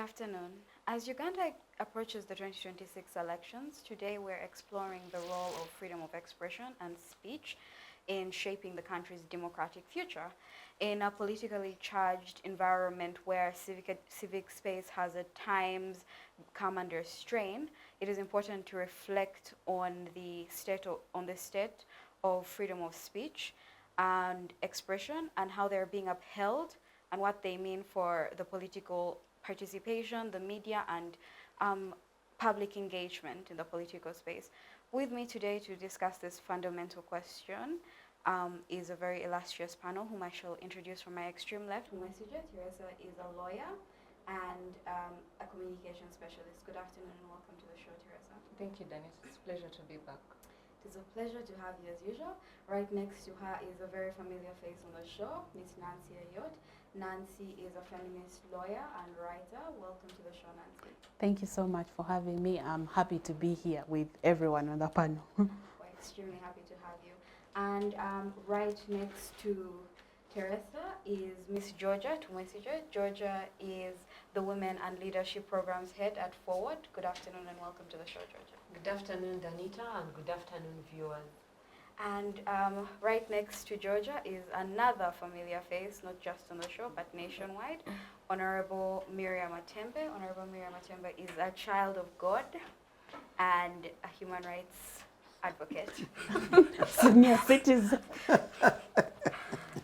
afternoon. As Uganda approaches the 2026 elections, today we're exploring the role of freedom of expression and speech in shaping the country's democratic future. In a politically charged environment where civic space has at times come under strain, it is important to reflect on the state of freedom of speech and expression and how they're being upheld and what they mean for the political participation, the media, and public engagement in the political space. With me today to discuss this fundamental question is a very illustrious panel whom I shall introduce from my extreme left. Tumwesigye. Theresa is a lawyer and a communication specialist. Good afternoon and welcome to the show, Theresa. Thank you, Danita. It's a pleasure to be back. It is a pleasure to have you as usual. Right next to her is a very familiar face on the show, Miss Nancy Ayot. Nancy is a feminist lawyer and writer. Welcome to the show, Nancy. Thank you so much for having me. I'm happy to be here with everyone on the panel. We're extremely happy to have you. And right next to Theresa is Miss Georgia Tumwesigye. Georgia is the Women and Leadership Programs Head at FOWODE. Good afternoon and welcome to the show, Georgia. Good afternoon, Danita, and good afternoon, viewers. And right next to Georgia is another familiar face, not just on the show, but nationwide, Honorable Miria Matembe. Honorable Miria Matembe is a child of God and a human rights advocate. Senior citizen.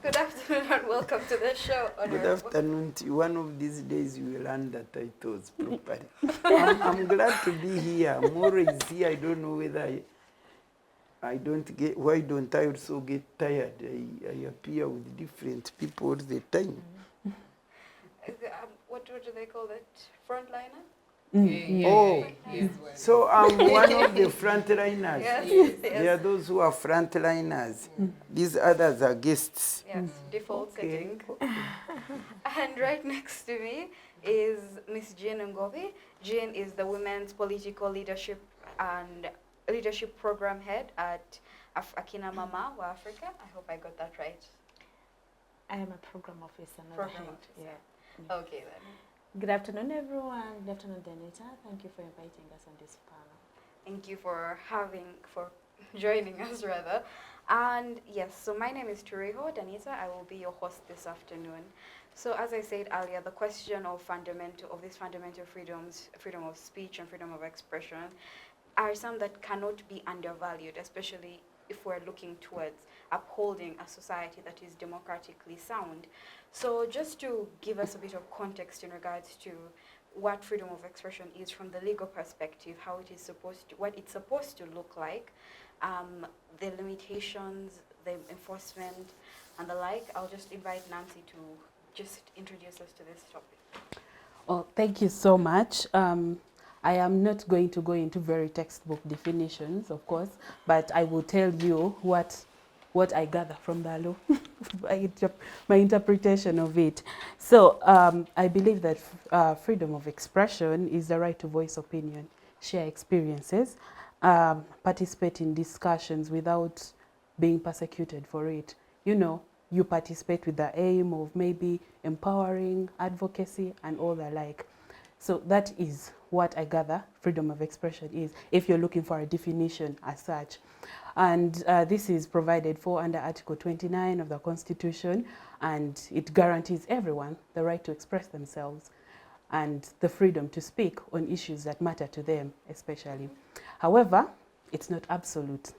Good afternoon and welcome to the show, Honorable. Good afternoon to you. One of these days you will learn the titles properly. I'm glad to be here. More is here. I don't know whether why don't I also get tired? I appear with different people all the time. What do they call that? Frontliner? So I'm one of the frontliners. Yes. There are those who are frontliners. These others are guests. Yes, default setting. And right next to me is Miss Jean Ngobi. Jean is the Women's Political Leadership and Leadership Program Head at Akina Mama, Afrika. I hope I got that right. I am a program officer. Program officer. Yeah. Okay then. Good afternoon, everyone. Good afternoon, Danita. Thank you for inviting us on this panel. Thank you for joining us rather. And yes, so my name is Turiho, Danita. I will be your host this afternoon. So as I said earlier, the question of these fundamental freedoms, freedom of speech and freedom of expression, are some that cannot be undervalued, especially if we're looking towards upholding a society that is democratically sound. So just to give us a bit of context in regards to what freedom of expression is from the legal perspective, how it is what it's supposed to look like, the limitations, the enforcement, and the like, I'll just invite Nancy to just introduce us to this topic. Well, thank you so much. I am not going to go into very textbook definitions, of course, but I will tell you what I gather from the law, my interpretation of it. So I believe that freedom of expression is the right to voice opinion, share experiences, participate in discussions without being persecuted for it. You know, you participate with the aim of maybe empowering, advocacy, and all the like. So that is what I gather freedom of expression is, if you're looking for a definition as such. And this is provided for under Article 29 of the Constitution, and it guarantees everyone the right to express themselves and the freedom to speak on issues that matter to them especially. However, it's not absolute.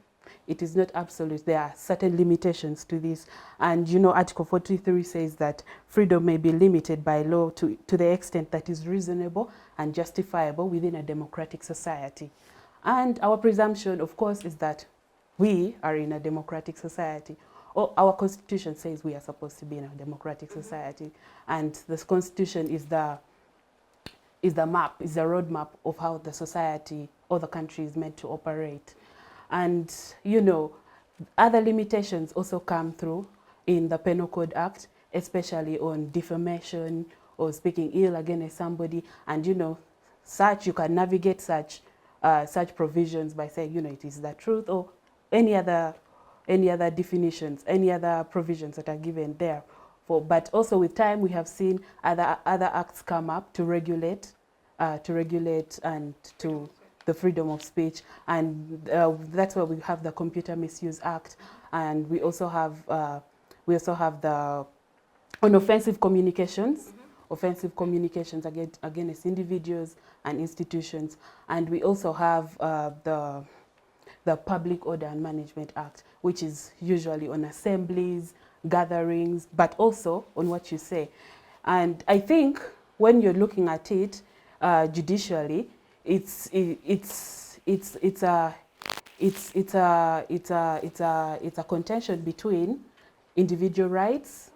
It is not absolute. There are certain limitations to this. And you know, Article 43 says that freedom may be limited by law to the extent that is reasonable and justifiable within a democratic society. And our presumption, of course, is that we are in a democratic society. Or our Constitution says we are supposed to be in a democratic society. And this Constitution is the map, is the roadmap of how the society or the country is meant to operate. And, you know, other limitations also come through in the Penal Code Act, especially on defamation or speaking ill against somebody. And, you know, you can navigate such provisions by saying, you know, it is the truth, or any other definitions, any other provisions that are given there But also with time, we have seen other acts come up to regulate and to the freedom of speech, and that's where we have the Computer Misuse Act, and we also have the on offensive communications, against individuals and institutions, and we also have the Public Order and Management Act, which is usually on assemblies, gatherings, but also on what you say. And I think when you're looking at it judicially, it's a contention between individual rights,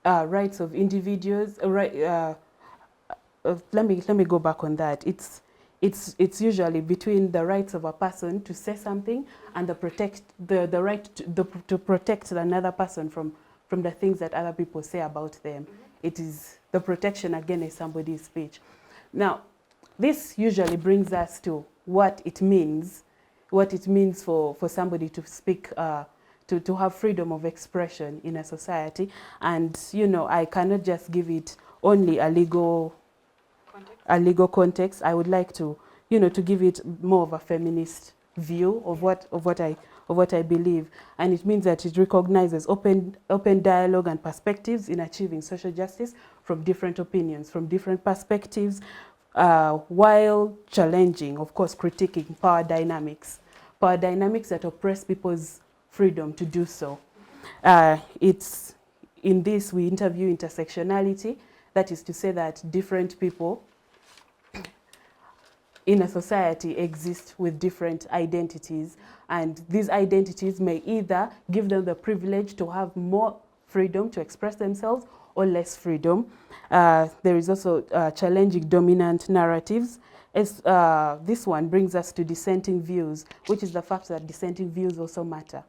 rights of individuals. Let me go back on that. It's usually between the rights of a person to say something and the right to protect another person from the things that other people say about them. It is the protection against somebody's speech. Now, this usually brings us to what it means for somebody to speak, to have freedom of expression in a society. And, you know, I cannot just give it only a legal context. I would like to, you know, to give it more of a feminist view of what I believe, and it means that it recognizes open dialogue and perspectives in achieving social justice from different opinions, from different perspectives, while challenging, of course, critiquing power dynamics that oppress people's freedom to do so. It's in this we interview intersectionality, that is to say that different people in a society exist with different identities, and these identities may either give them the privilege to have more freedom to express themselves or less freedom. There is also challenging dominant narratives. This one brings us to dissenting views, which is the fact that dissenting views also matter.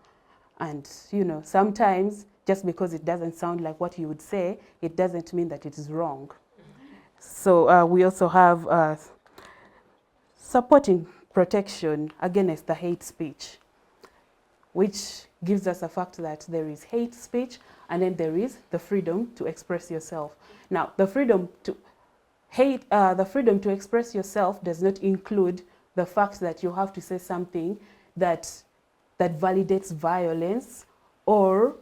And, you know, sometimes just because it doesn't sound like what you would say, it doesn't mean that it is wrong. So we also have supporting protection against the hate speech, which gives us the fact that there is hate speech and then there is the freedom to express yourself. Now, the freedom to express yourself does not include the fact that you have to say something that validates violence or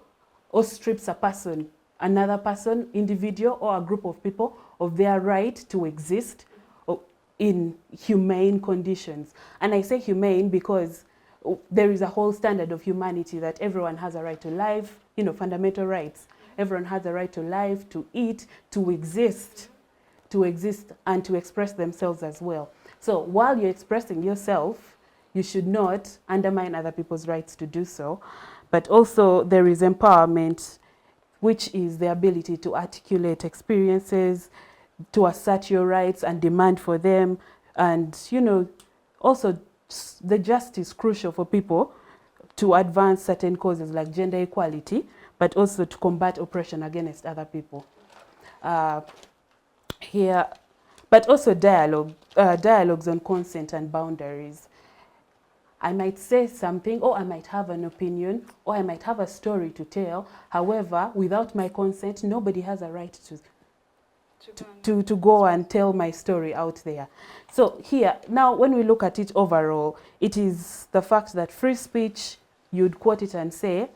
strips a person, another person, individual or a group of people of their right to exist in humane conditions. And I say humane because there is a whole standard of humanity that everyone has a right to life, you know, fundamental rights. Everyone has a right to life, to eat, to exist and to express themselves as well. So while you're expressing yourself, you should not undermine other people's rights to do so. But also there is empowerment, which is the ability to articulate experiences, to assert your rights and demand for them. And, you know, also the justice crucial for people to advance certain causes like gender equality, but also to combat oppression against other people. Here, but also dialogues on consent and boundaries. I might say something, or I might have an opinion, or I might have a story to tell. However, without my consent, nobody has a right to go and tell my story out there. So here, now when we look at it overall, it is the fact that free speech, you'd quote it and say,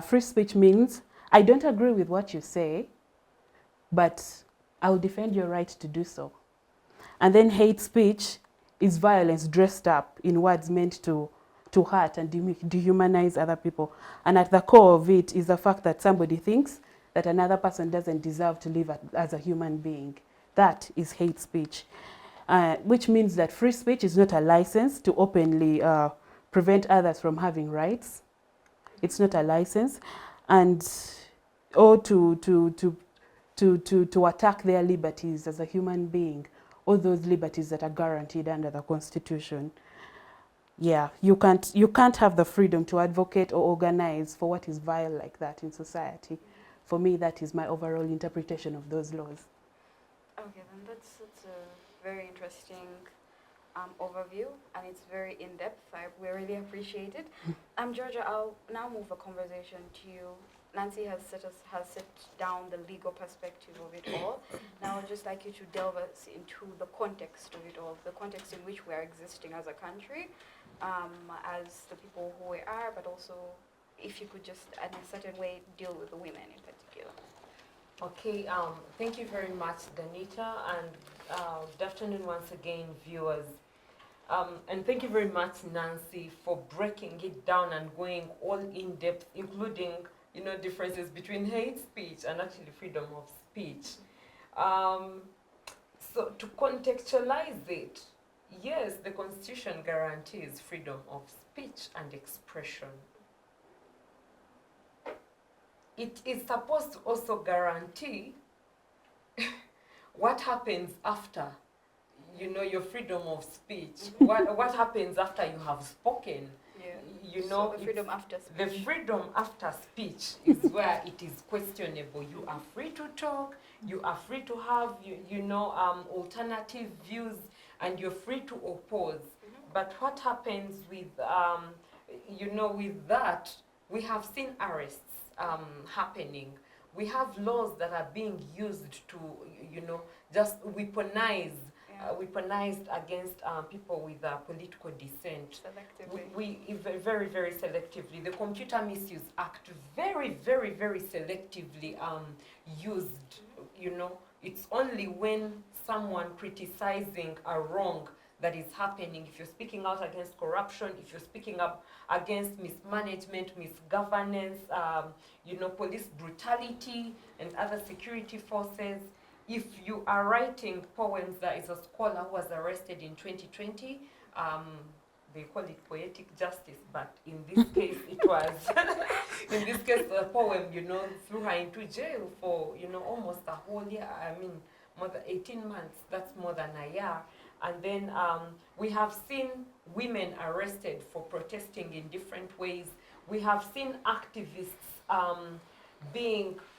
free speech means, I don't agree with what you say, but I'll defend your right to do so. And then hate speech is violence dressed up in words meant to hurt and dehumanize other people. And at the core of it is the fact that somebody thinks that another person doesn't deserve to live as a human being. That is hate speech, which means that free speech is not a license to openly prevent others from having rights. It's not a license, and or to attack their liberties as a human being, all those liberties that are guaranteed under the Constitution. Yeah, you can't have the freedom to advocate or organize for what is vile like that in society. For me, that is my overall interpretation of those laws. Okay, then that's a very interesting overview, and it's very in-depth. We really appreciate it. Georgia, I'll now move a conversation to you. Nancy has set down the legal perspective of it all. Now I'd just like you to delve us into the context of it all, the context in which we are existing as a country, as the people who we are, but also if you could just, in a certain way, deal with the women in particular. Okay, thank you very much, Danita, and good afternoon once again, viewers. And thank you very much, Nancy, for breaking it down and going all in depth, including, you know, differences between hate speech and actually freedom of speech. So to contextualize it, yes, the Constitution guarantees freedom of speech and expression. It is supposed to also guarantee what happens after, you know, your freedom of speech. What happens after you have spoken? Yeah. You know, So the freedom after speech. the freedom after speech is where it is questionable. You are free to talk, you are free to have, alternative views, and you're free to oppose. But what happens with, with that, we have seen arrests happening. We have laws that are being used to, just weaponized against people with political dissent. Selectively. We very, very selectively. The Computer Misuse Act very, very, very selectively used. It's only when someone criticizing a wrong that is happening, if you're speaking out against corruption, if you're speaking up against mismanagement, misgovernance, police brutality and other security forces. If you are writing poems, there is a scholar who was arrested in 2020. They call it poetic justice, but in this case, it was, in this case, the poem, threw her into jail for, almost a whole year. I mean, more than 18 months, that's more than a year. And then we have seen women arrested for protesting in different ways. We have seen activists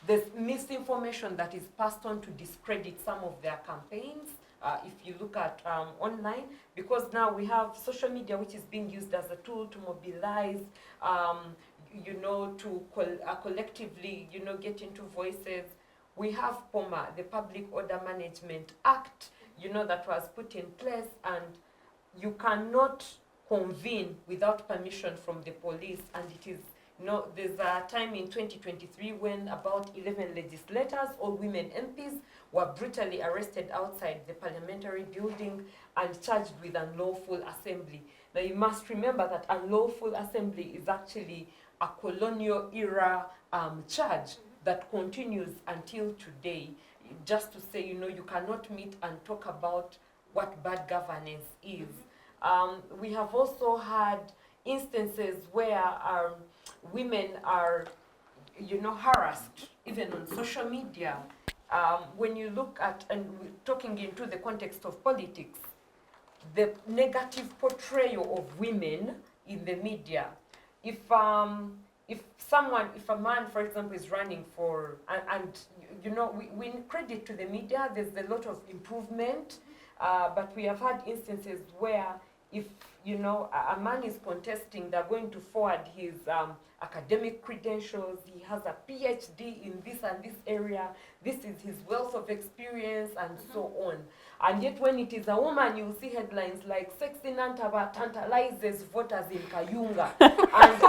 there's misinformation that is passed on to discredit some of their campaigns. If you look at online, because now we have social media, which is being used as a tool to mobilize, to collectively, get into voices. We have POMA, the Public Order Management Act, that was put in place, and you cannot convene without permission from the police, and it is, there's a time in 2023 when about 11 legislators, all women MPs, were brutally arrested outside the parliamentary building and charged with unlawful assembly. Now you must remember that unlawful assembly is actually a colonial era charge that continues until today. Just to say, you cannot meet and talk about what bad governance is. We have also had instances where women are, harassed, even on social media. When you look at, and we're talking into the context of politics, the negative portrayal of women in the media. If a man, for example, is running for, we credit to the media, there's a lot of improvement, but we have had instances where if, a man is contesting, they're going to forward his academic credentials, he has a PhD in this and this area, this is his wealth of experience, and so on. And yet when it is a woman, you'll see headlines like Sexy Nantaba tantalizes voters in Kayunga. and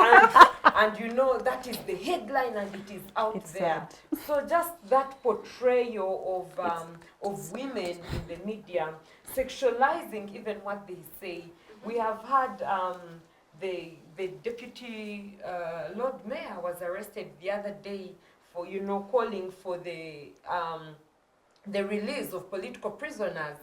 that is the headline, and it is out It's there. sad. So just that portrayal of women in the media, sexualizing even what they say. We have had the deputy Lord Mayor was arrested the other day for, calling for the release of political prisoners,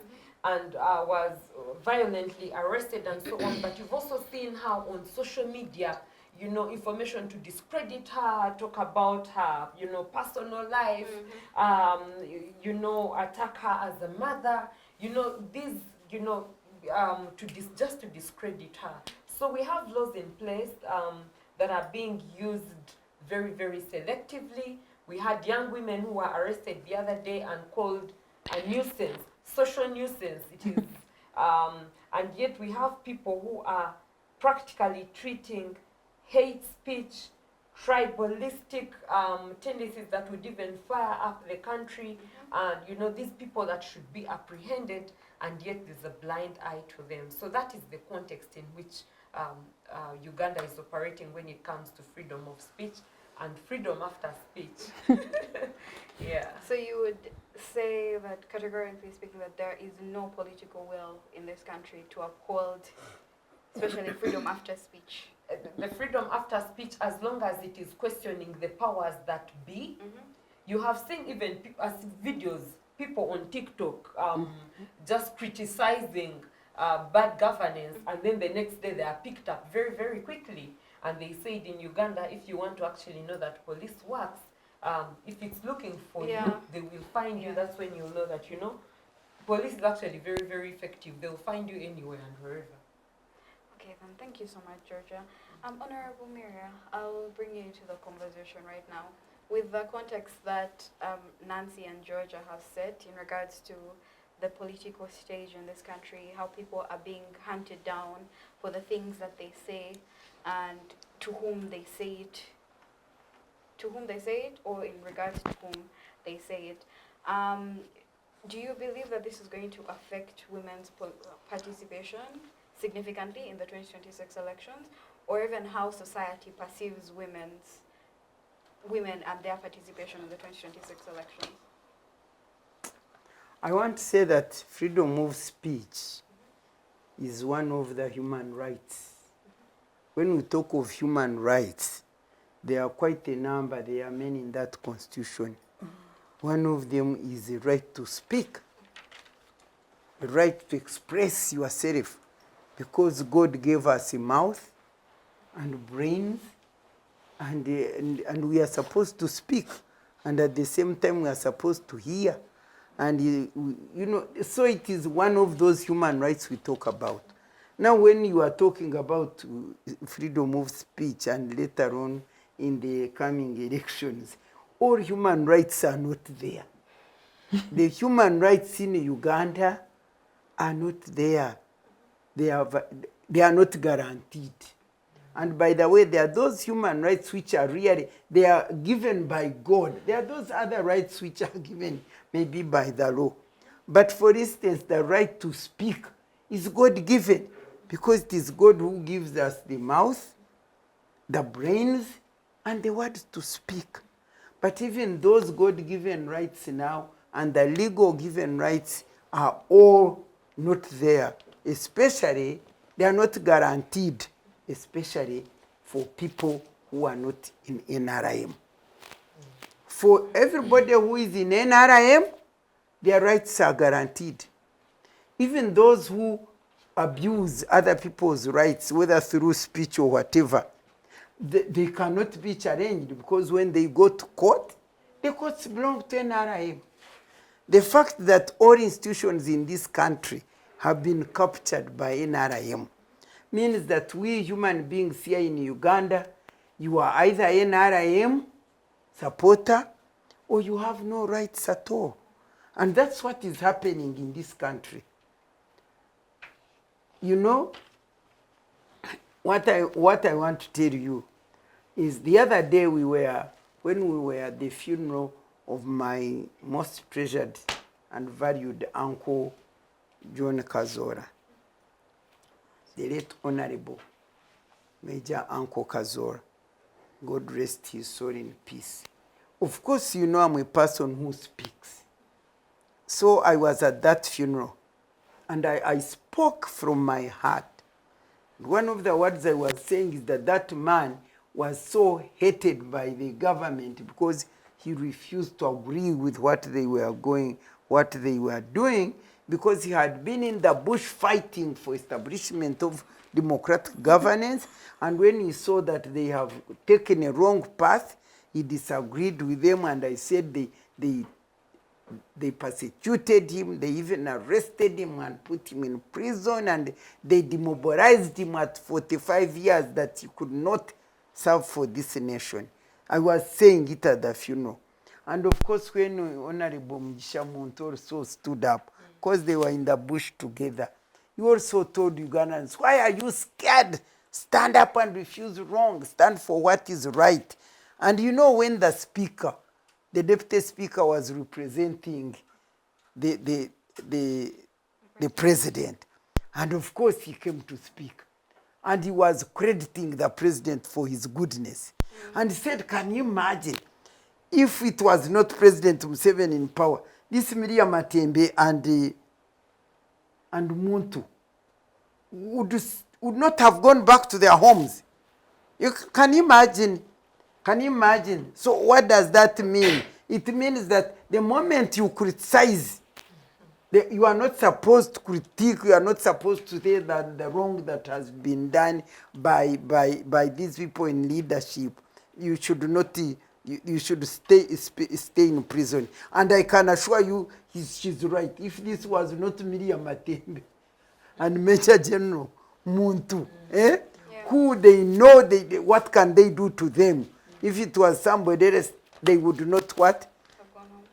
and was violently arrested and so on. But you've also seen how on social media, information to discredit her, talk about her, personal life, attack her as a mother, just to discredit her. So we have laws in place that are being used very, very selectively. We had young women who were arrested the other day and called a nuisance, social nuisance it is. And yet we have people who are practically treating hate speech tribalistic tendencies that would even fire up the country, and you know, these people that should be apprehended, and yet there's a blind eye to them. So that is the context in which Uganda is operating when it comes to freedom of speech and freedom after speech. Yeah. So you would say that, categorically speaking, that there is no political will in this country to uphold, especially freedom after speech. The freedom after speech, as long as it is questioning the powers that be. You have seen even as videos, people on TikTok just criticizing bad governance, and then the next day they are picked up very, very quickly. And they said in Uganda, if you want to actually know that police works, if it's looking for you, they will find you. That's when you'll know that, you know, police is actually very, very effective. They'll find you anywhere and wherever. Okay, then thank you so much, Georgia. Honorable Miria, I'll bring you into the conversation right now. With the context that Nancy and Georgia have set in regards to the political stage in this country, how people are being hunted down for the things that they say and to whom they say it, or in regards to whom they say it. Do you believe that this is going to affect women's participation significantly in the 2026 elections, or even how society perceives women and their participation in the 2026 elections? I want to say that freedom of speech is one of the human rights. When we talk of human rights, there are quite a number. There are many in that constitution. One of them is the right to speak, the right to express yourself, because God gave us a mouth and brains, and we are supposed to speak, and at the same time we are supposed to hear. And you know, so it is one of those human rights we talk about. Now when you are talking about freedom of speech and later on in the coming elections, all human rights are not there. The human rights in Uganda are not there. They are not guaranteed. And by the way, there are those human rights which are really, they are given by God. There are those other rights which are given maybe by the law. But for instance, the right to speak is God-given, because it is God who gives us the mouth, the brains, and the words to speak. But even those God-given rights now and the legal given rights are all not there. Especially, they are not guaranteed, especially for people who are not in NRM. For everybody who is in NRM, their rights are guaranteed. Even those who abuse other people's rights, whether through speech or whatever, they cannot be challenged, because when they go to court, the courts belong to NRM. The fact that all institutions in this country have been captured by NRM means that we human beings here in Uganda, you are either NRM supporter or you have no rights at all. And that's what is happening in this country. You know, what I want to tell you is the other day when we were at the funeral of my most treasured and valued uncle, John Kazora, the late Honorable Major Uncle Kazora, God rest his soul in peace. Of course, you know I'm a person who speaks. So I was at that funeral, and I spoke from my heart. One of the words I was saying is that that man was so hated by the government because he refused to agree with what they were doing, because he had been in the bush fighting for establishment of democratic governance, and when he saw that they have taken a wrong path, he disagreed with them, and I said they persecuted him, they even arrested him and put him in prison, and they demobilized him at 45 years that he could not serve for this nation. I was saying it at the funeral. And of course, when Honorable Mugisha Muntu also stood up, because they were in the bush together, he also told Ugandans, why are you scared? Stand up and refuse wrong. Stand for what is right. And you know, when the speaker, the deputy speaker, was representing the president, and of course he came to speak, and he was crediting the president for his goodness, and he said, can you imagine if it was not President Museveni in power, this Miria, Matembe and Muntu would not have gone back to their homes. Can you imagine? Can you imagine? So what does that mean? It means that the moment you criticize, you are not supposed to critique, you are not supposed to say that the wrong that has been done by these people in leadership, you should not, you should stay in prison. And I can assure you, she's right. If this was not Miria Matembe and Major General Muntu, who they know, what can they do to them? If it was somebody else, they would not what?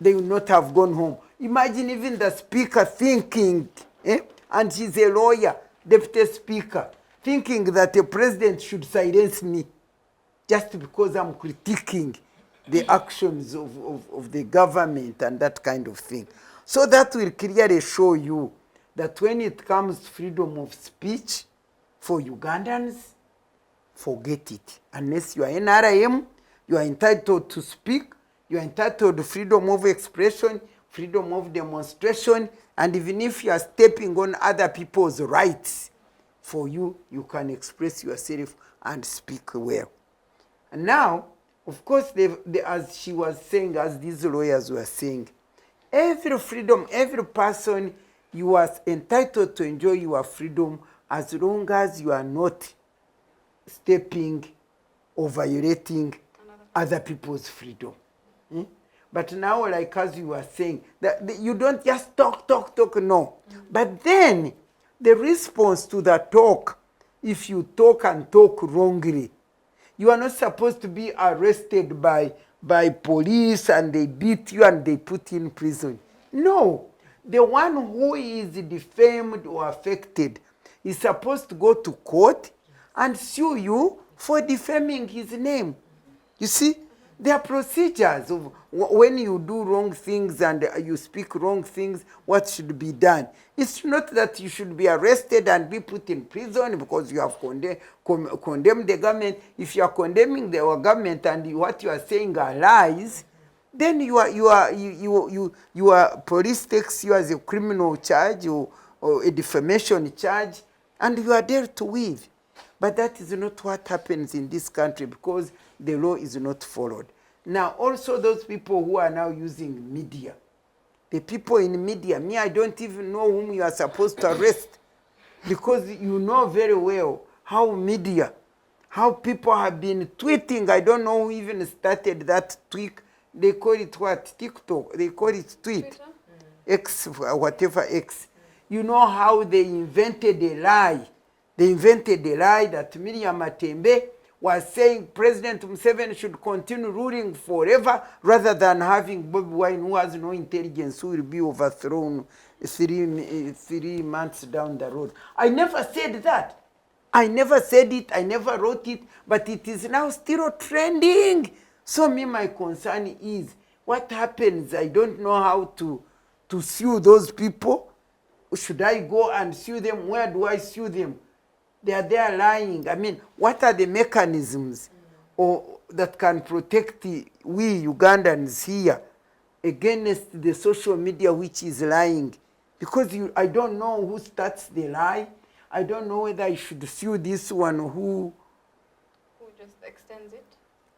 They would not have gone home. Imagine even the speaker thinking, and he's a lawyer, deputy speaker, thinking that the president should silence me just because I'm critiquing the actions of the government and that kind of thing. So that will clearly show you that when it comes to freedom of speech for Ugandans, forget it. Unless you are NRM, you are entitled to speak, you are entitled to freedom of expression, freedom of demonstration, and even if you are stepping on other people's rights, for you, you can express yourself and speak well. And now, of course, as she was saying, as these lawyers were saying, every freedom, every person, you are entitled to enjoy your freedom as long as you are not stepping or violating other people's freedom. But now, like as you were saying, that you don't just talk, no. But then, the response to the talk, if you talk and talk wrongly, you are not supposed to be arrested by police and they beat you and they put you in prison. No. The one who is defamed or affected is supposed to go to court and sue you for defaming his name. You see, there are procedures of when you do wrong things and you speak wrong things, what should be done. It's not that you should be arrested and be put in prison because you have condemned the government. If you are condemning the government and what you are saying are lies, then your police takes you as a criminal charge or a defamation charge, and you are dealt with. But that is not what happens in this country because the law is not followed. Now, also those people who are now using media, the people in media, me, I don't even know whom you are supposed to arrest because you know very well how media, how people have been tweeting. I don't know who even started that tweet. They call it what? TikTok. They call it tweet. X, whatever X. You know how they invented a lie. They invented a lie that Miria Matembe was saying President Museveni should continue ruling forever rather than having Bobi Wine, who has no intelligence, who will be overthrown 3 months down the road. I never said that. I never said it. I never wrote it. But it is now still trending. So my concern is what happens. I don't know how to sue those people. Should I go and sue them? Where do I sue them? They are there lying. I mean, what are the mechanisms that can protect we Ugandans here against the social media which is lying? Because I don't know who starts the lie. I don't know whether I should sue this one who just extends it.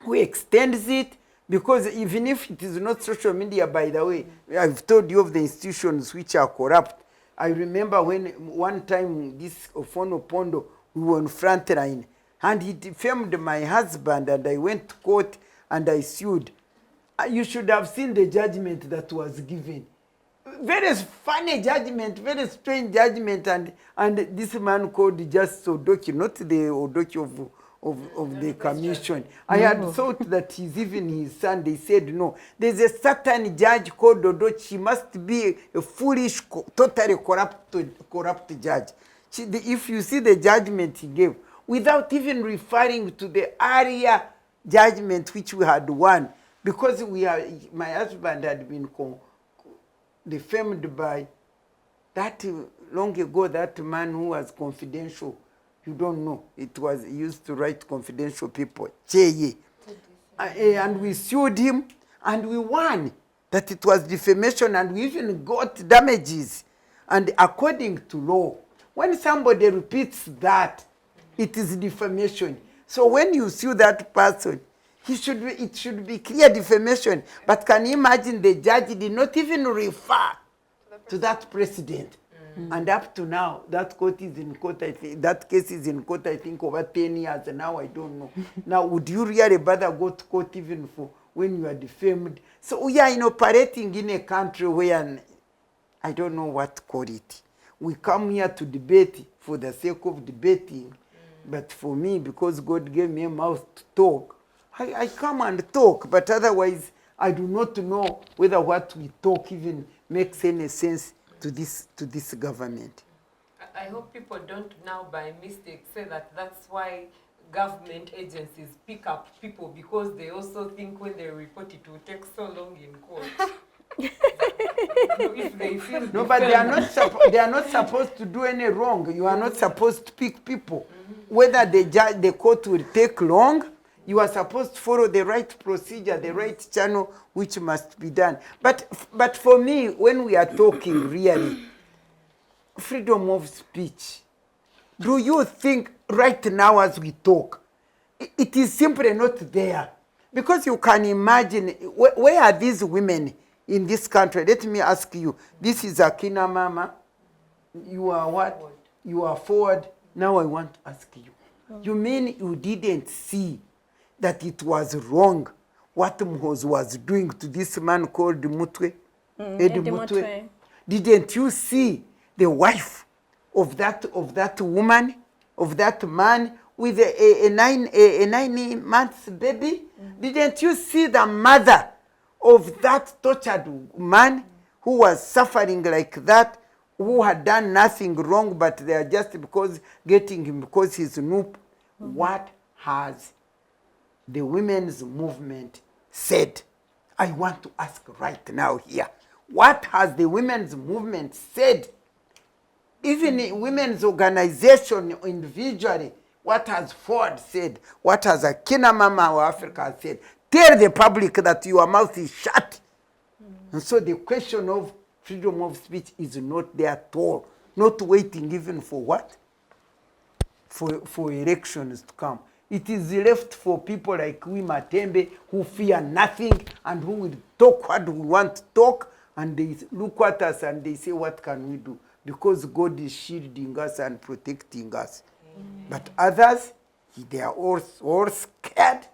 Who extends it. Because even if it is not social media, by the way, I've told you of the institutions which are corrupt. I remember when one time this Ofono Pondo, we were on front line, and he defamed my husband, and I went to court and I sued. You should have seen the judgment that was given. Very funny judgment, very strange judgment, and this man called Justice Odoki, not the Odoki of the commission. I had thought that he's even his son. They said, no, there's a certain judge called Odochi. She must be a foolish, totally corrupt judge. If you see the judgment he gave, without even referring to the earlier judgment which we had won, because my husband had been defamed by that long ago, that man who was confidential. You don't know. It was used to write confidential people. Cheye. And we sued him and we won that it was defamation, and we even got damages. And according to law, when somebody repeats that, it is defamation. So when you sue that person, it should be clear defamation. But can you imagine the judge did not even refer to that precedent? And up to now, that court is in court, I think, that case is in court, I think, over 10 years, and now I don't know. Now, would you really bother go to court even for when you are defamed? So we are operating in a country where, I don't know what to call it. We come here to debate for the sake of debating. But for me, because God gave me a mouth to talk, I come and talk. But otherwise, I do not know whether what we talk even makes any sense to this government. I hope people don't now by mistake say that that's why government agencies pick up people, because they also think when they report it will take so long in court. If they feel No, but they are not supposed to do any wrong. You are not supposed to pick people. Whether the court will take long, you are supposed to follow the right procedure, the right channel, which must be done. But for me, when we are talking really, freedom of speech, do you think right now as we talk, it is simply not there? Because you can imagine, where are these women in this country? Let me ask you, this is Akina Mama. You are what? Forward. You are forward. Now I want to ask you. You mean you didn't see that it was wrong what Mhozi was doing to this man called Mutwe? Eddie Mutwe? Didn't you see the wife of that woman, of that man with a 9 months baby? Didn't you see the mother of that tortured man who was suffering like that, who had done nothing wrong, but they are just getting him because he's noob? What has the women's movement said? I want to ask right now here. What has the women's movement said? Even in women's organization individually, what has FOWODE said? What has Akina Mama of Africa said? Tell the public that your mouth is shut. And so the question of freedom of speech is not there at all. Not waiting even for what? For elections to come. It is left for people like we Matembe who fear nothing and who will talk what we want to talk, and they look at us and they say, what can we do? Because God is shielding us and protecting us. But others, they are all scared.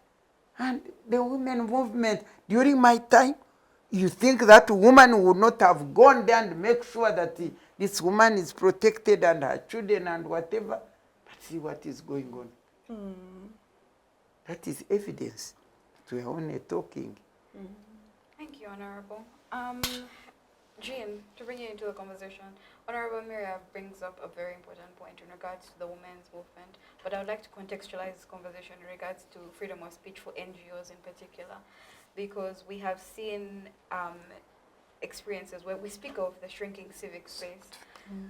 And the women movement, during my time, you think that woman would not have gone there and make sure that this woman is protected and her children and whatever. But see what is going on. That is evidence. We are only talking. Thank you, Honorable. Jean, to bring you into the conversation, Honorable Miria brings up a very important point in regards to the women's movement, but I would like to contextualize this conversation in regards to freedom of speech for NGOs in particular, because we have seen experiences where we speak of the shrinking civic space,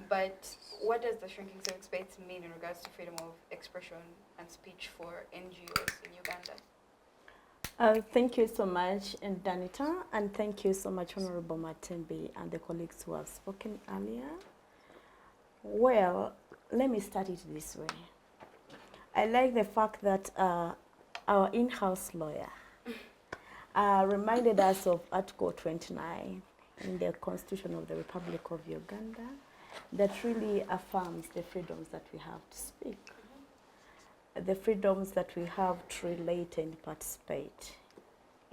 but what does the shrinking civic space mean in regards to freedom of expression and speech for NGOs in Uganda? Thank you so much, and Danita, and thank you so much, Honorable Matembe, and the colleagues who have spoken earlier. Well, let me start it this way. I like the fact that our in-house lawyer reminded us of Article 29 in the Constitution of the Republic of Uganda that really affirms the freedoms that we have to speak. The freedoms that we have to relate and participate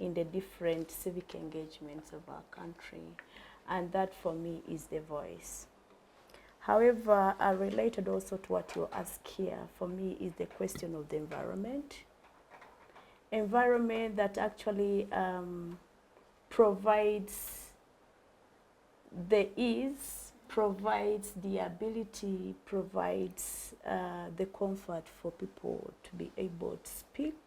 in the different civic engagements of our country, and that for me is the voice. However, related also to what you ask here, for me is the question of the environment. Environment that actually provides the ease, provides the ability, provides the comfort for people to be able to speak,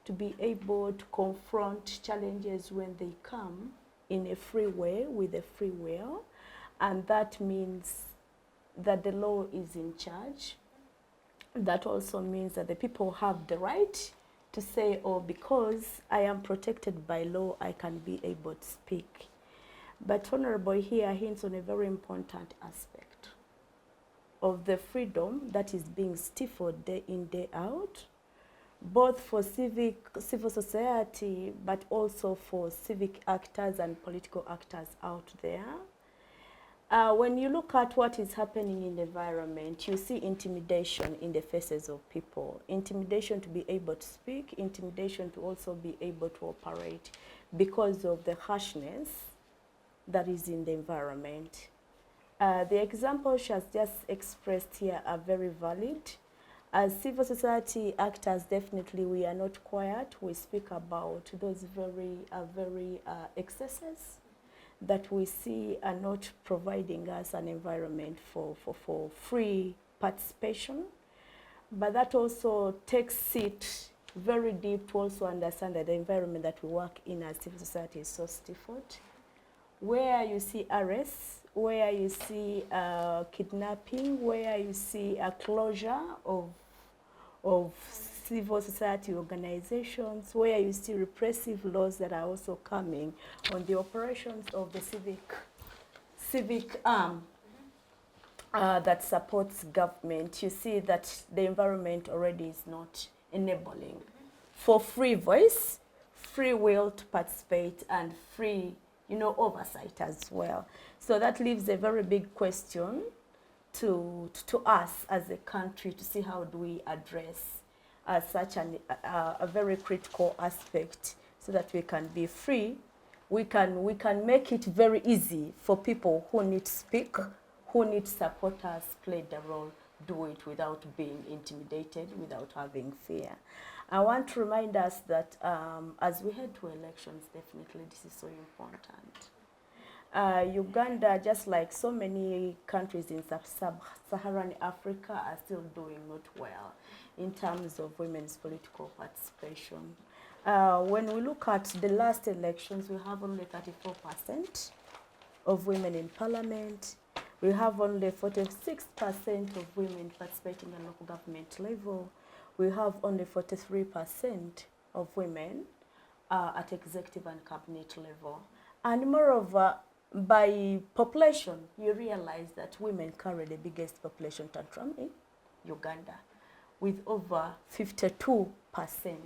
to be able to confront challenges when they come in a free way, with a free will. And that means that the law is in charge. That also means that the people have the right to say, oh, because I am protected by law, I can be able to speak. But Honorable here hints on a very important aspect of the freedom that is being stifled day in, day out, both for civil society, but also for civic actors and political actors out there. When you look at what is happening in the environment, you see intimidation in the faces of people. Intimidation to be able to speak, intimidation to also be able to operate because of the harshness that is in the environment. The examples she has just expressed here are very valid. As civil society actors, definitely we are not quiet. We speak about those very excesses that we see are not providing us an environment for free participation. But that also takes it very deep to also understand that the environment that we work in as civil society is so stifled, where you see arrests, where you see kidnapping, where you see a closure of civil society organizations, where you see repressive laws that are also coming on the operations of the civic arm that supports government. You see that the environment already is not enabling for free voice, free will to participate, and free, oversight as well. So that leaves a very big question to us as a country to see how do we address such a very critical aspect so that we can be free. We can make it very easy for people who need to speak, who need to support us, play the role, do it without being intimidated, without having fear. I want to remind us that as we head to elections, definitely this is so important. Uganda, just like so many countries in sub-Saharan Africa, are still doing not well in terms of women's political participation. When we look at the last elections, we have only 34% of women in parliament. We have only 46% of women participating at local government level. We have only 43% of women at executive and cabinet level. And moreover, by population, you realize that women carry the biggest population tantrum in Uganda, with over 52%.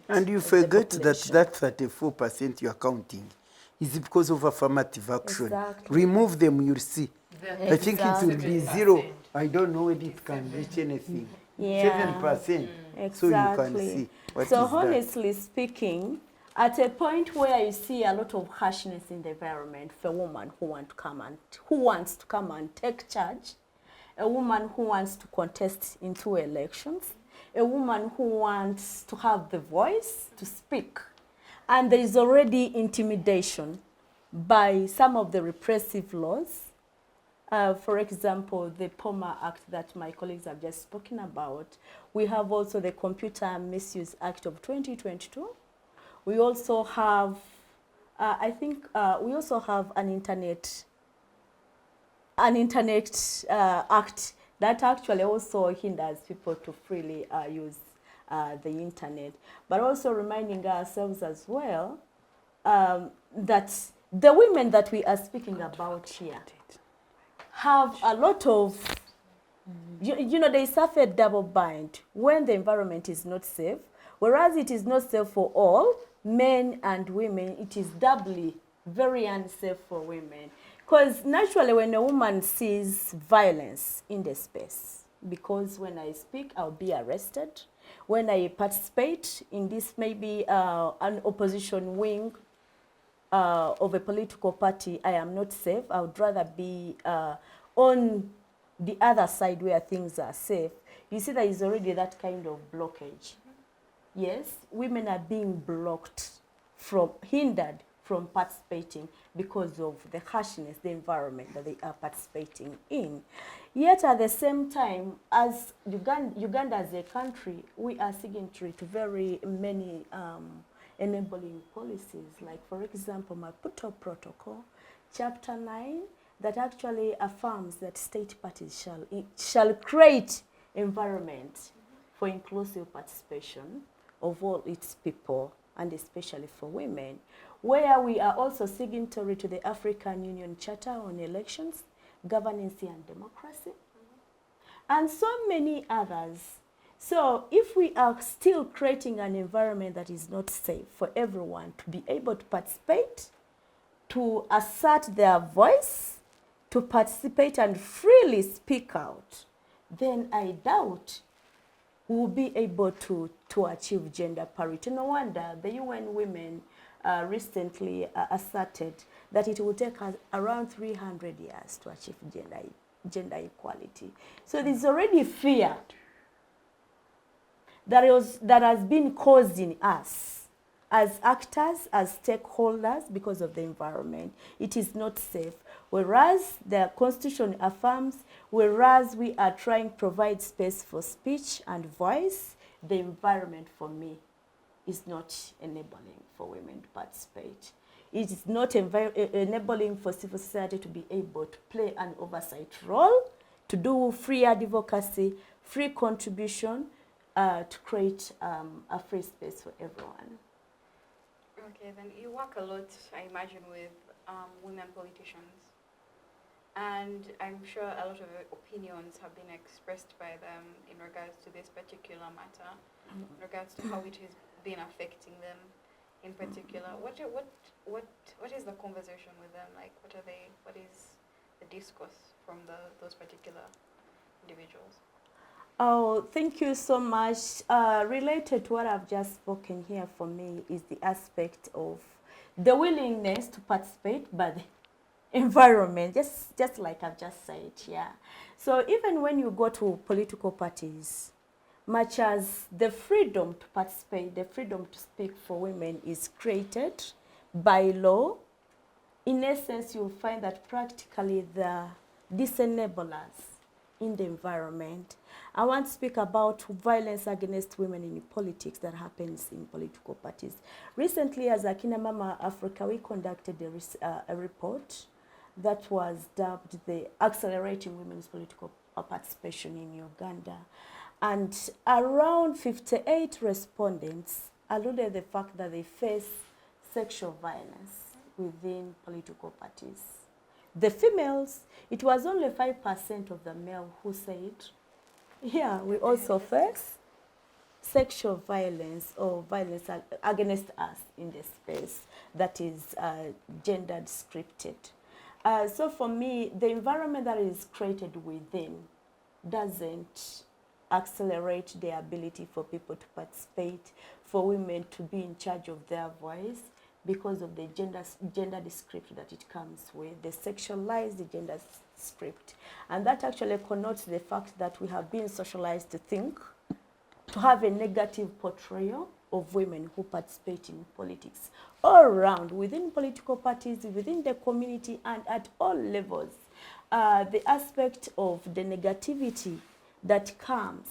And you forget that 34% you are counting is because of affirmative action. Exactly. Remove them, you'll see. I think it will be 7%. 0. I don't know whether it can reach anything. Yeah. 7%. Exactly. So you can see what so is that. honestly speaking, at a point where you see a lot of harshness in the environment for a woman who wants to come and take charge, a woman who wants to contest into elections, a woman who wants to have the voice to speak, and there is already intimidation by some of the repressive laws. For example, the POMA Act that my colleagues have just spoken about. We have also the Computer Misuse Act of 2022. We also have, we also have an Internet Act that actually also hinders people to freely use the internet. But also reminding ourselves as well that the women that we are speaking about here have a lot of, they suffer double bind when the environment is not safe. Whereas it is not safe for all, men and women, it is doubly very unsafe for women. Because naturally when a woman sees violence in the space, because when I speak, I'll be arrested. When I participate in this maybe an opposition wing of a political party, I am not safe. I would rather be on the other side where things are safe. You see there is already that kind of blockage. Yes, women are being hindered from participating because of the harshness, the environment that they are participating in. Yet at the same time, as Uganda as a country, we are signatory to very many enabling policies, like for example, Maputo Protocol, Chapter 9, that actually affirms that state parties shall create environment for inclusive participation of all its people, and especially for women, where we are also signatory to the African Union Charter on Elections, Governance and Democracy, and so many others. So if we are still creating an environment that is not safe for everyone to be able to participate, to assert their voice, to participate and freely speak out, then I doubt we'll be able to achieve gender parity. No wonder the UN Women recently asserted that it will take us around 300 years to achieve gender equality. So there's already fear that has been caused in us as actors, as stakeholders, because of the environment. It is not safe. Whereas the Constitution affirms, whereas we are trying to provide space for speech and voice, the environment for me is not enabling for women to participate. It is not enabling for civil society to be able to play an oversight role, to do free advocacy, free contribution, to create a free space for everyone. Okay, then you work a lot, I imagine, with women politicians. And I'm sure a lot of opinions have been expressed by them in regards to this particular matter, in regards to how it has been affecting them in particular. What is the conversation with them like? What is the discourse from those particular individuals? Oh, thank you so much. Related to what I've just spoken here, for me is the aspect of the willingness to participate, but the environment, just like I've just said, yeah. So even when you go to political parties, much as the freedom to participate, the freedom to speak for women is created by law, in essence, you'll find that practically the disenablers in the environment. I want to speak about violence against women in politics that happens in political parties. Recently, as Akina Mama Africa, we conducted a report that was dubbed the Accelerating Women's Political Participation in Uganda. And around 58 respondents alluded the fact that they face sexual violence within political parties. The females, it was only 5% of the male who said, yeah, we also face sexual violence or violence against us in the space that is gendered scripted. So for me, the environment that is created within doesn't accelerate the ability for people to participate, for women to be in charge of their voice, because of the gender script that it comes with, the sexualized gender script. And that actually connotes the fact that we have been socialized to think, to have a negative portrayal of women who participate in politics all around, within political parties, within the community, and at all levels. The aspect of the negativity that comes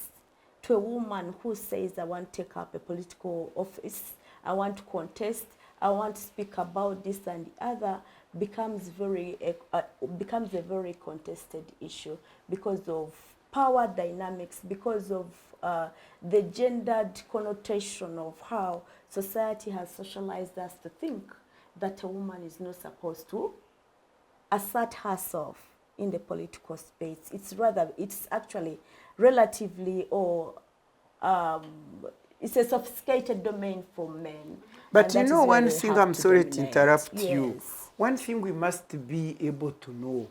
to a woman who says, I want to take up a political office, I want to contest, I want to speak about this and the other, becomes a very contested issue because of power dynamics, because of the gendered connotation of how society has socialized us to think that a woman is not supposed to assert herself in the political space. It's actually relatively, or it's a sophisticated domain for men. But you know one thing, I'm sorry to interrupt you. Yes. One thing we must be able to know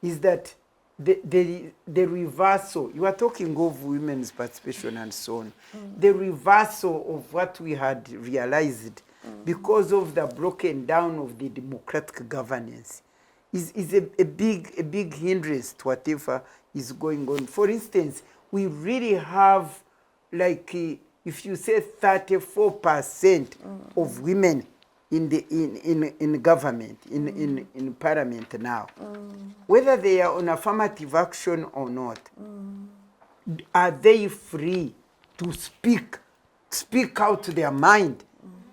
is that the reversal, you are talking of women's participation and so on, the reversal of what we had realized because of the broken down of the democratic governance is a big hindrance to whatever is going on. For instance, we really have, like, if you say 34% of women in government, in parliament now, whether they are on affirmative action or not, are they free to speak out their mind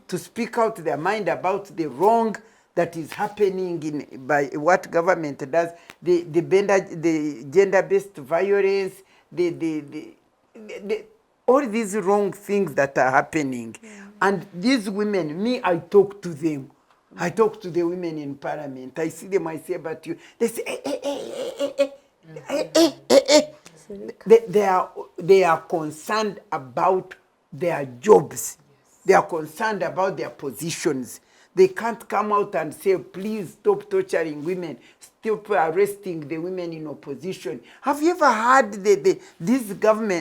to speak out their mind about the wrong that is happening by what government does, the gender-based violence, all these wrong things that are happening. And these women, I talk to them. I talk to the women in parliament. I see them, I say about you. They say, They are concerned about their jobs. They are concerned about their positions. They can't come out and say, please stop torturing women, stop arresting the women in opposition. Have you ever heard these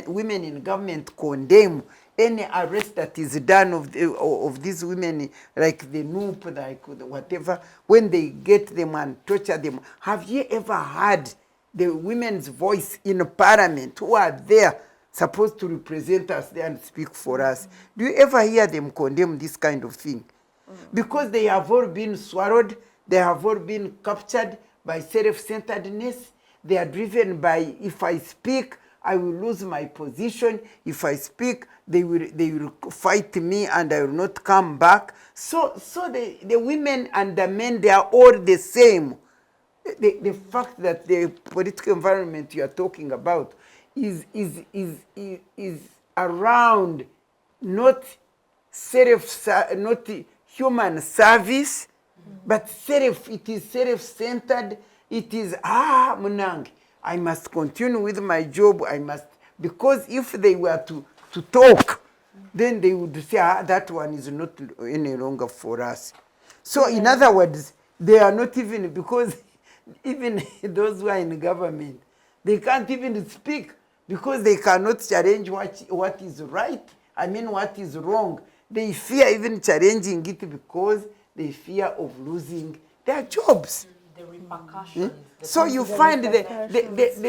women in government condemn any arrest that is done of these women, like the Noop, like whatever, when they get them and torture them? Have you ever heard the women's voice in parliament who are there supposed to represent us there and speak for us? Do you ever hear them condemn this kind of thing? Because they have all been swallowed, they have all been captured by self-centeredness. They are driven by, if I speak, I will lose my position. If I speak, they will fight me and I will not come back. So the women and the men, they are all the same. The fact that the political environment you are talking about is around not human service, but it is self-centered. It is, Munang, I must continue with my job. Because if they were to talk, then they would say, that one is not any longer for us. So in other words, they are not even, because even those who are in government, they can't even speak because they cannot challenge what is right. What is wrong. They fear even challenging it because they fear of losing their jobs. The repercussions. So you find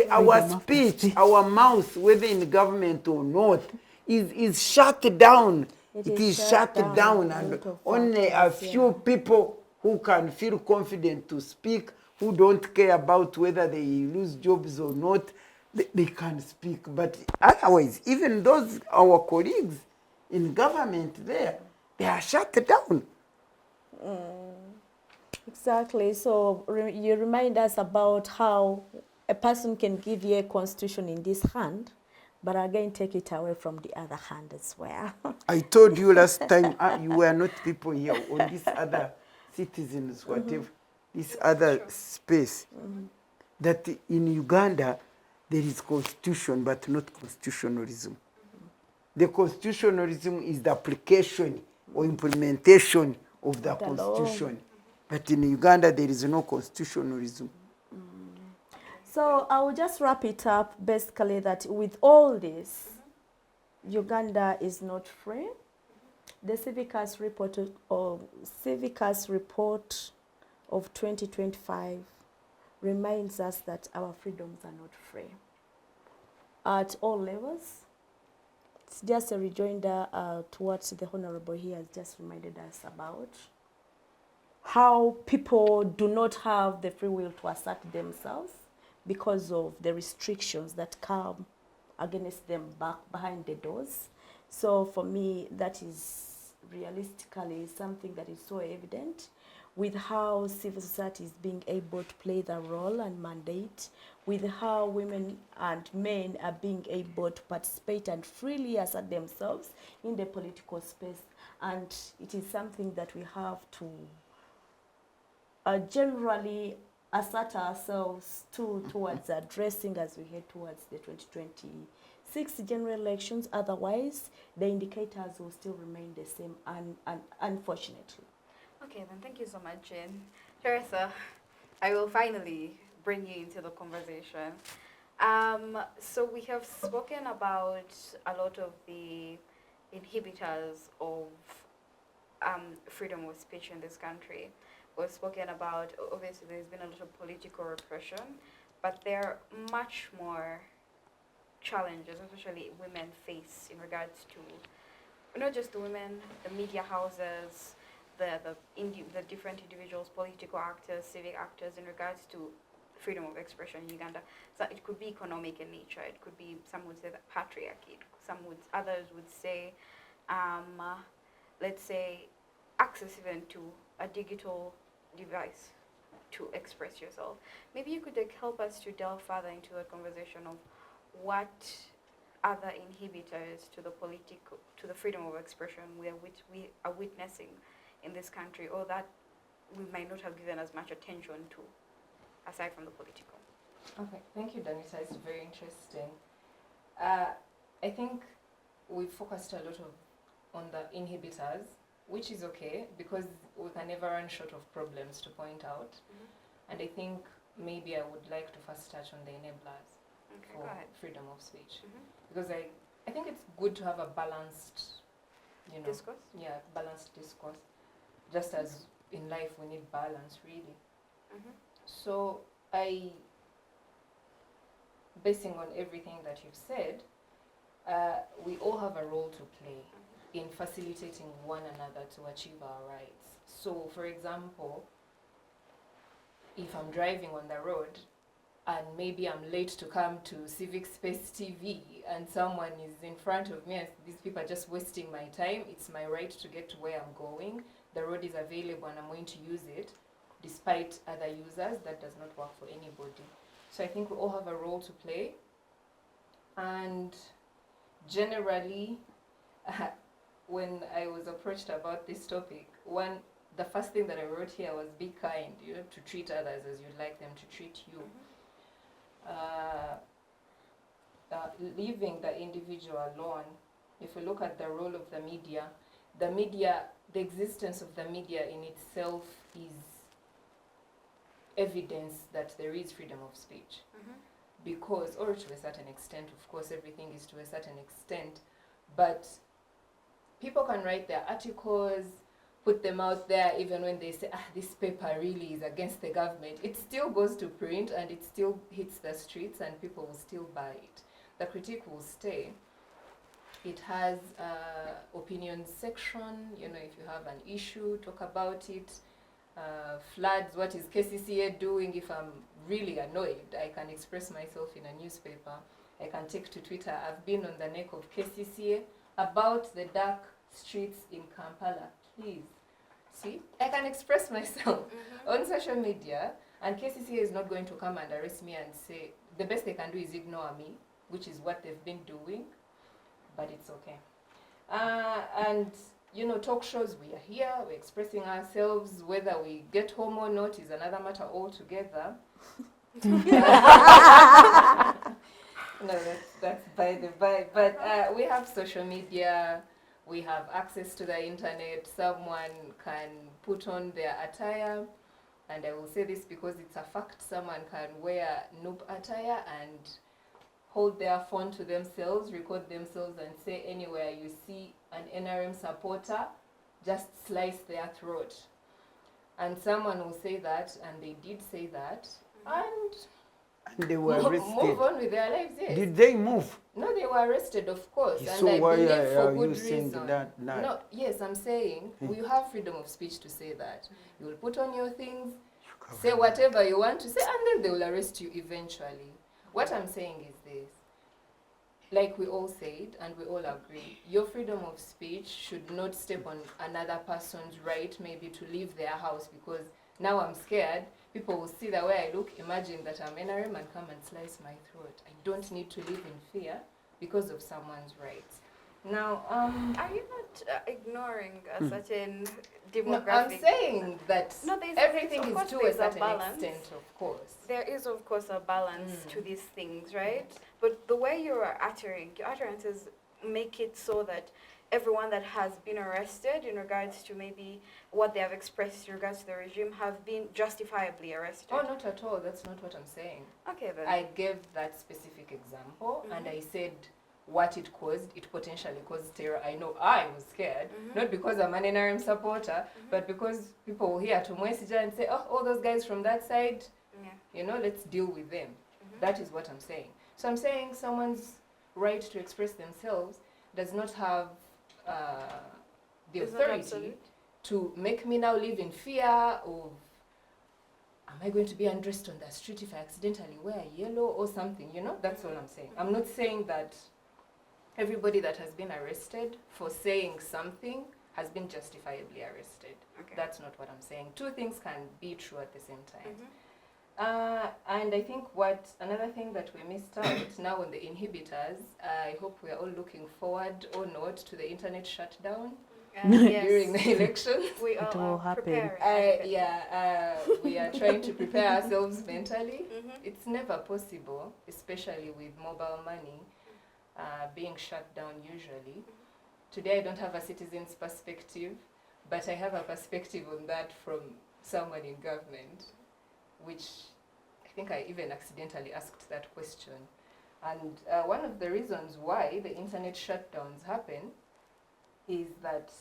our speech, our mouth, whether in government or not, is shut down. It is shut down, and only a few people who can feel confident to speak, who don't care about whether they lose jobs or not, they can speak. But otherwise, even those, our colleagues in government there, they are shut down. Exactly. So you remind us about how a person can give you a constitution in this hand, but again take it away from the other hand as well. I told you last time, you were not people here, or these other citizens, whatever, this other space, that in Uganda there is constitution, but not constitutionalism. The constitutionalism is the application or implementation of the constitution. But in Uganda, there is no constitutionalism. So I will just wrap it up basically that with all this, Uganda is not free. The Civic's report of 2025 reminds us that our freedoms are not free at all levels. It's just a rejoinder to what the Honorable here has just reminded us about. How people do not have the free will to assert themselves because of the restrictions that come against them behind the doors. So for me, that is realistically something that is so evident with how civil society is being able to play the role and mandate, with how women and men are being able to participate and freely assert themselves in the political space. And it is something that we have to generally assert ourselves towards addressing as we head towards the 2026 general elections. Otherwise, the indicators will still remain the same, unfortunately. Okay, then thank you so much, Jane. Theresa, I will finally bring you into the conversation. So we have spoken about a lot of the inhibitors of freedom of speech in this country. We've spoken about, obviously, there's been a lot of political repression, but there are much more challenges, especially women face in regards to, not just the women, the media houses, the different individuals, political actors, civic actors, in regards to freedom of expression in Uganda. So it could be economic in nature. It could be, some would say, the patriarchy. Others would say, let's say, access even to a digital device to express yourself. Maybe you could help us to delve further into the conversation of what other inhibitors to the freedom of expression we are witnessing in this country, or that we might not have given as much attention to, aside from the political. Okay, thank you, Danita. It's very interesting. I think we focused a lot on the inhibitors, which is okay because we can never run short of problems to point out. And I think maybe I would like to first touch on the enablers for freedom of speech, because I think it's good to have a balanced, Discourse? Yeah, balanced discourse. Just as in life we need balance, really. So basing on everything that you've said, we all have a role to play in facilitating one another to achieve our rights. So, for example, if I'm driving on the road and maybe I'm late to come to Civic Space TV and someone is in front of me and these people are just wasting my time, it's my right to get to where I'm going. The road is available and I'm going to use it despite other users. That does not work for anybody. So I think we all have a role to play. And generally, when I was approached about this topic, the first thing that I wrote here was be kind, to treat others as you'd like them to treat you. Leaving the individual alone, if we look at the role of the media, the existence of the media in itself is evidence that there is freedom of speech. Because, or to a certain extent, of course, everything is to a certain extent, but people can write their articles, put them out there, even when they say, this paper really is against the government. It still goes to print and it still hits the streets and people will still buy it. The critique will stay. It has opinion section, if you have an issue, talk about it. Floods, what is KCCA doing? If I'm really annoyed, I can express myself in a newspaper. I can take to Twitter. I've been on the neck of KCCA about the dark streets in Kampala. Please, see, I can express myself on social media, and KCCA is not going to come and arrest me and say, the best they can do is ignore me, which is what they've been doing, but it's okay. And talk shows, we are here, we're expressing ourselves. Whether we get home or not is another matter altogether. No, that's by the by. But we have social media, we have access to the internet. Someone can put on their attire, and I will say this because it's a fact, someone can wear noob attire and hold their phone to themselves, record themselves, and say anywhere you see an NRM supporter, just slice their throat. And someone will say that, and they did say that, and they were arrested. Move on with their lives, yes. Did they move? No, they were arrested, of course. So and I why believe for are good you saying reason. that? No, yes, I'm saying we have freedom of speech to say that. You will put on your things, say whatever you want to say, and then they will arrest you eventually. What I'm saying is this. Like we all said, and we all agree, your freedom of speech should not step on another person's right, maybe to leave their house, because now I'm scared. People will see the way I look, imagine that I'm NRM and come and slice my throat. I don't need to live in fear because of someone's rights. Now, are you not ignoring a certain demographic? No, I'm saying that everything of is course to a there's certain balance. extent, of course. There is, of course, a balance to these things, right? But the way you are uttering, your utterances make it so that everyone that has been arrested in regards to maybe what they have expressed in regards to the regime have been justifiably arrested. Oh, not at all. That's not what I'm saying. Okay, then. I gave that specific example, and I said what it caused. It potentially caused terror. I know I was scared, not because I'm an NRM supporter, but because people will hear Tumwesigye and say, oh, all those guys from that side, let's deal with them. That is what I'm saying. So I'm saying someone's right to express themselves does not have the authority to make me now live in fear of, am I going to be undressed on the street if I accidentally wear yellow or something, That's all I'm saying. I'm not saying that everybody that has been arrested for saying something has been justifiably arrested. Okay. That's not what I'm saying. Two things can be true at the same time. Mhm. And I think another thing that we missed out now on the inhibitors, I hope we are all looking forward or not to the internet shutdown during the elections. We It all will are happen. preparing. We are trying to prepare ourselves mentally. Mhm. It's never possible, especially with mobile money being shut down usually. Today I don't have a citizen's perspective, but I have a perspective on that from someone in government, which I think I even accidentally asked that question. And one of the reasons why the internet shutdowns happen is that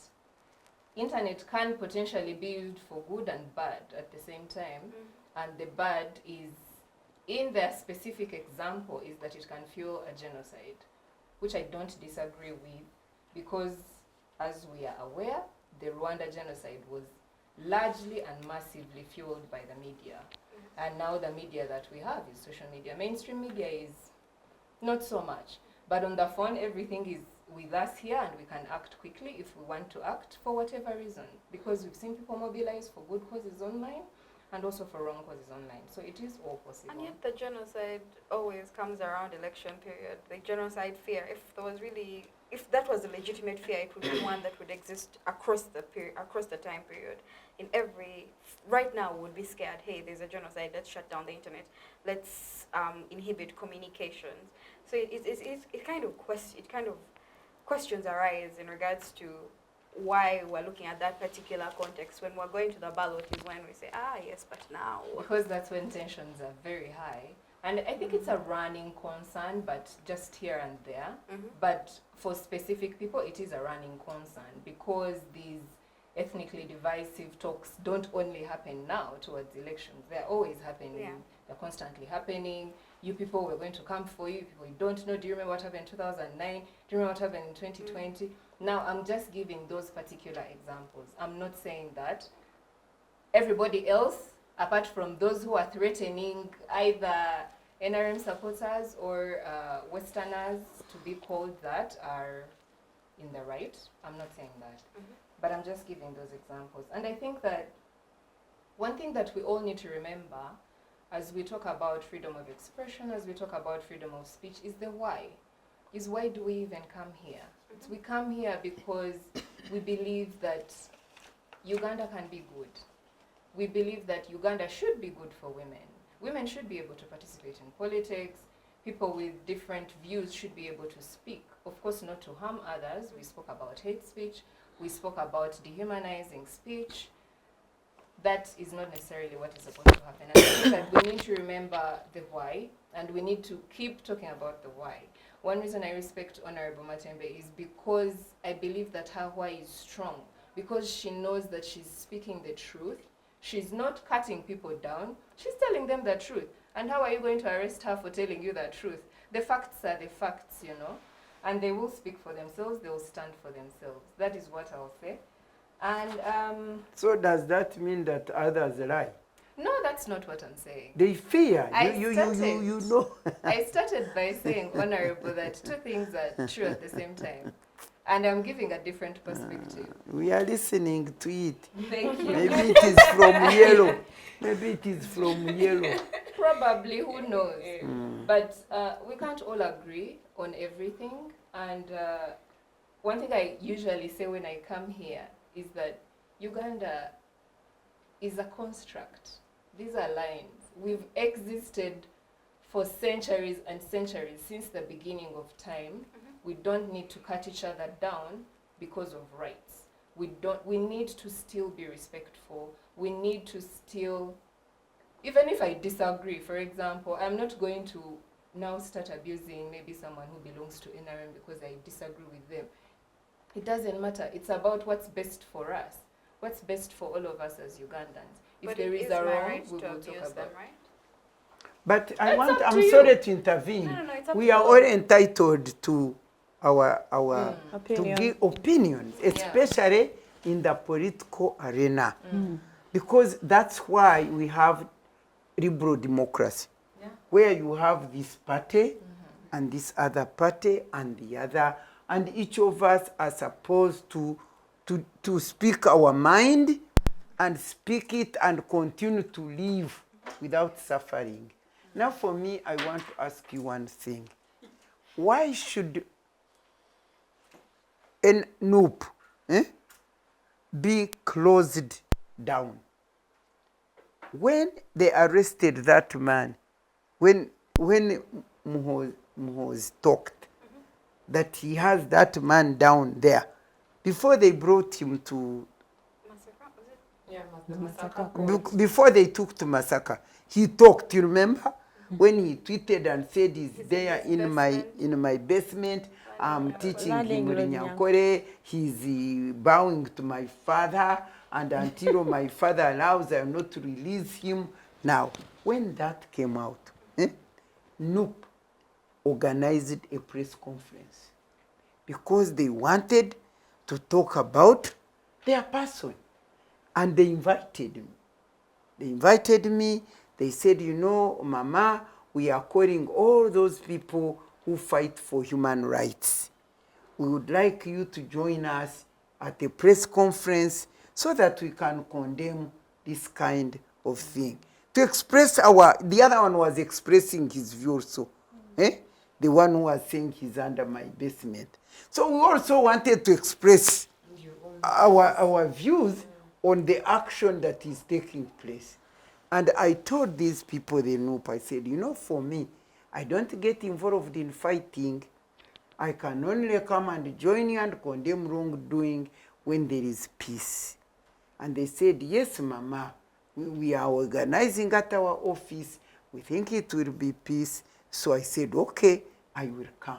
internet can potentially be used for good and bad at the same time. And the bad is, in their specific example, is that it can fuel a genocide, which I don't disagree with, because as we are aware, the Rwanda genocide was largely and massively fueled by the media. And now the media that we have is social media. Mainstream media is not so much. But on the phone, everything is with us here, and we can act quickly if we want to act for whatever reason. Because we've seen people mobilize for good causes online and also for wrong causes online. So it is all possible. And yet the genocide always comes around election period. The genocide fear, if that was a legitimate fear, it would be one that would exist across the time period. Right now we would be scared, hey, there's a genocide, let's shut down the internet, let's inhibit communications. So it kind of questions arise in regards to why we're looking at that particular context. When we're going to the ballot is when we say, yes, but now. Because that's when tensions are very high. And I think it's a running concern, but just here and there. But for specific people, it is a running concern, because these ethnically divisive talks don't only happen now towards elections. They're always happening. Yeah. They're constantly happening. You people, we're going to come for you. People you don't know. Do you remember what happened in 2009? Do you remember what happened in 2020? Now, I'm just giving those particular examples. I'm not saying that everybody else, apart from those who are threatening either NRM supporters or Westerners to be called that, are in the right. I'm not saying that. But I'm just giving those examples. And I think that one thing that we all need to remember as we talk about freedom of expression, as we talk about freedom of speech, is the why. Is why do we even come here? We come here because we believe that Uganda can be good. We believe that Uganda should be good for women. Women should be able to participate in politics. People with different views should be able to speak. Of course, not to harm others. We spoke about hate speech. We spoke about dehumanizing speech. That is not necessarily what is supposed to happen. And I think that we need to remember the why, and we need to keep talking about the why. One reason I respect Honorable Matembe is because I believe that her why is strong, because she knows that she's speaking the truth. She's not cutting people down. She's telling them the truth. And how are you going to arrest her for telling you the truth? The facts are the facts, and they will speak for themselves. They will stand for themselves. That is what I'll say. And So does that mean that others lie? no, that's not what I'm saying. They fear. You started- know. I started by saying, Honorable, that two things are true at the same time. And I'm giving a different perspective. We are listening to it. Thank you. Maybe it is from yellow. Maybe it is from yellow. Probably, who knows? But we can't all agree on everything. And one thing I usually say when I come here is that Uganda is a construct. These are lines. We've existed for centuries and centuries, since the beginning of time. We don't need to cut each other down because of rights. We need to still be respectful. We need to still, even if I disagree, for example, I'm not going to now start abusing maybe someone who belongs to NRM because I disagree with them. It doesn't matter. It's about what's best for us. What's best for all of us as Ugandans. If But there it is is a my wrong, right we to will talk abuse them, about. right? But It's up to I'm you. sorry to intervene. No, it's up We to are you. all entitled to our to Opinion. give opinions, especially in the political arena, because that's why we have liberal democracy, where you have this party and this other party and the other, and each of us are supposed to to speak our mind and speak it and continue to live without suffering. Now for me, I want to ask you one thing. Why should a NOOP be closed down? When they arrested that man, when Muhoz talked that he has that man down there, before they brought him to, Yeah, Masaka. before they took to Masaka, he talked, you remember? When he tweeted and said he's there in my basement, I'm teaching him Runyankore, he's bowing to my father, and until my father allows, I am not to release him. Now, when that came out, NOOP organized a press conference because they wanted to talk about their person. And they invited me. They invited me. They said, you know, Mama, we are calling all those people who fight for human rights. We would like you to join us at a press conference so that we can condemn this kind of thing. To express the other one was expressing his view also. The one who was saying he's under my basement. So we also wanted to express our views on the action that is taking place. And I told these people, the NOOP, I said, you know, for me, I don't get involved in fighting. I can only come and join you and condemn wrongdoing when there is peace. And they said, yes, Mama, we are organizing at our office. We think it will be peace. So I said, okay, I will come.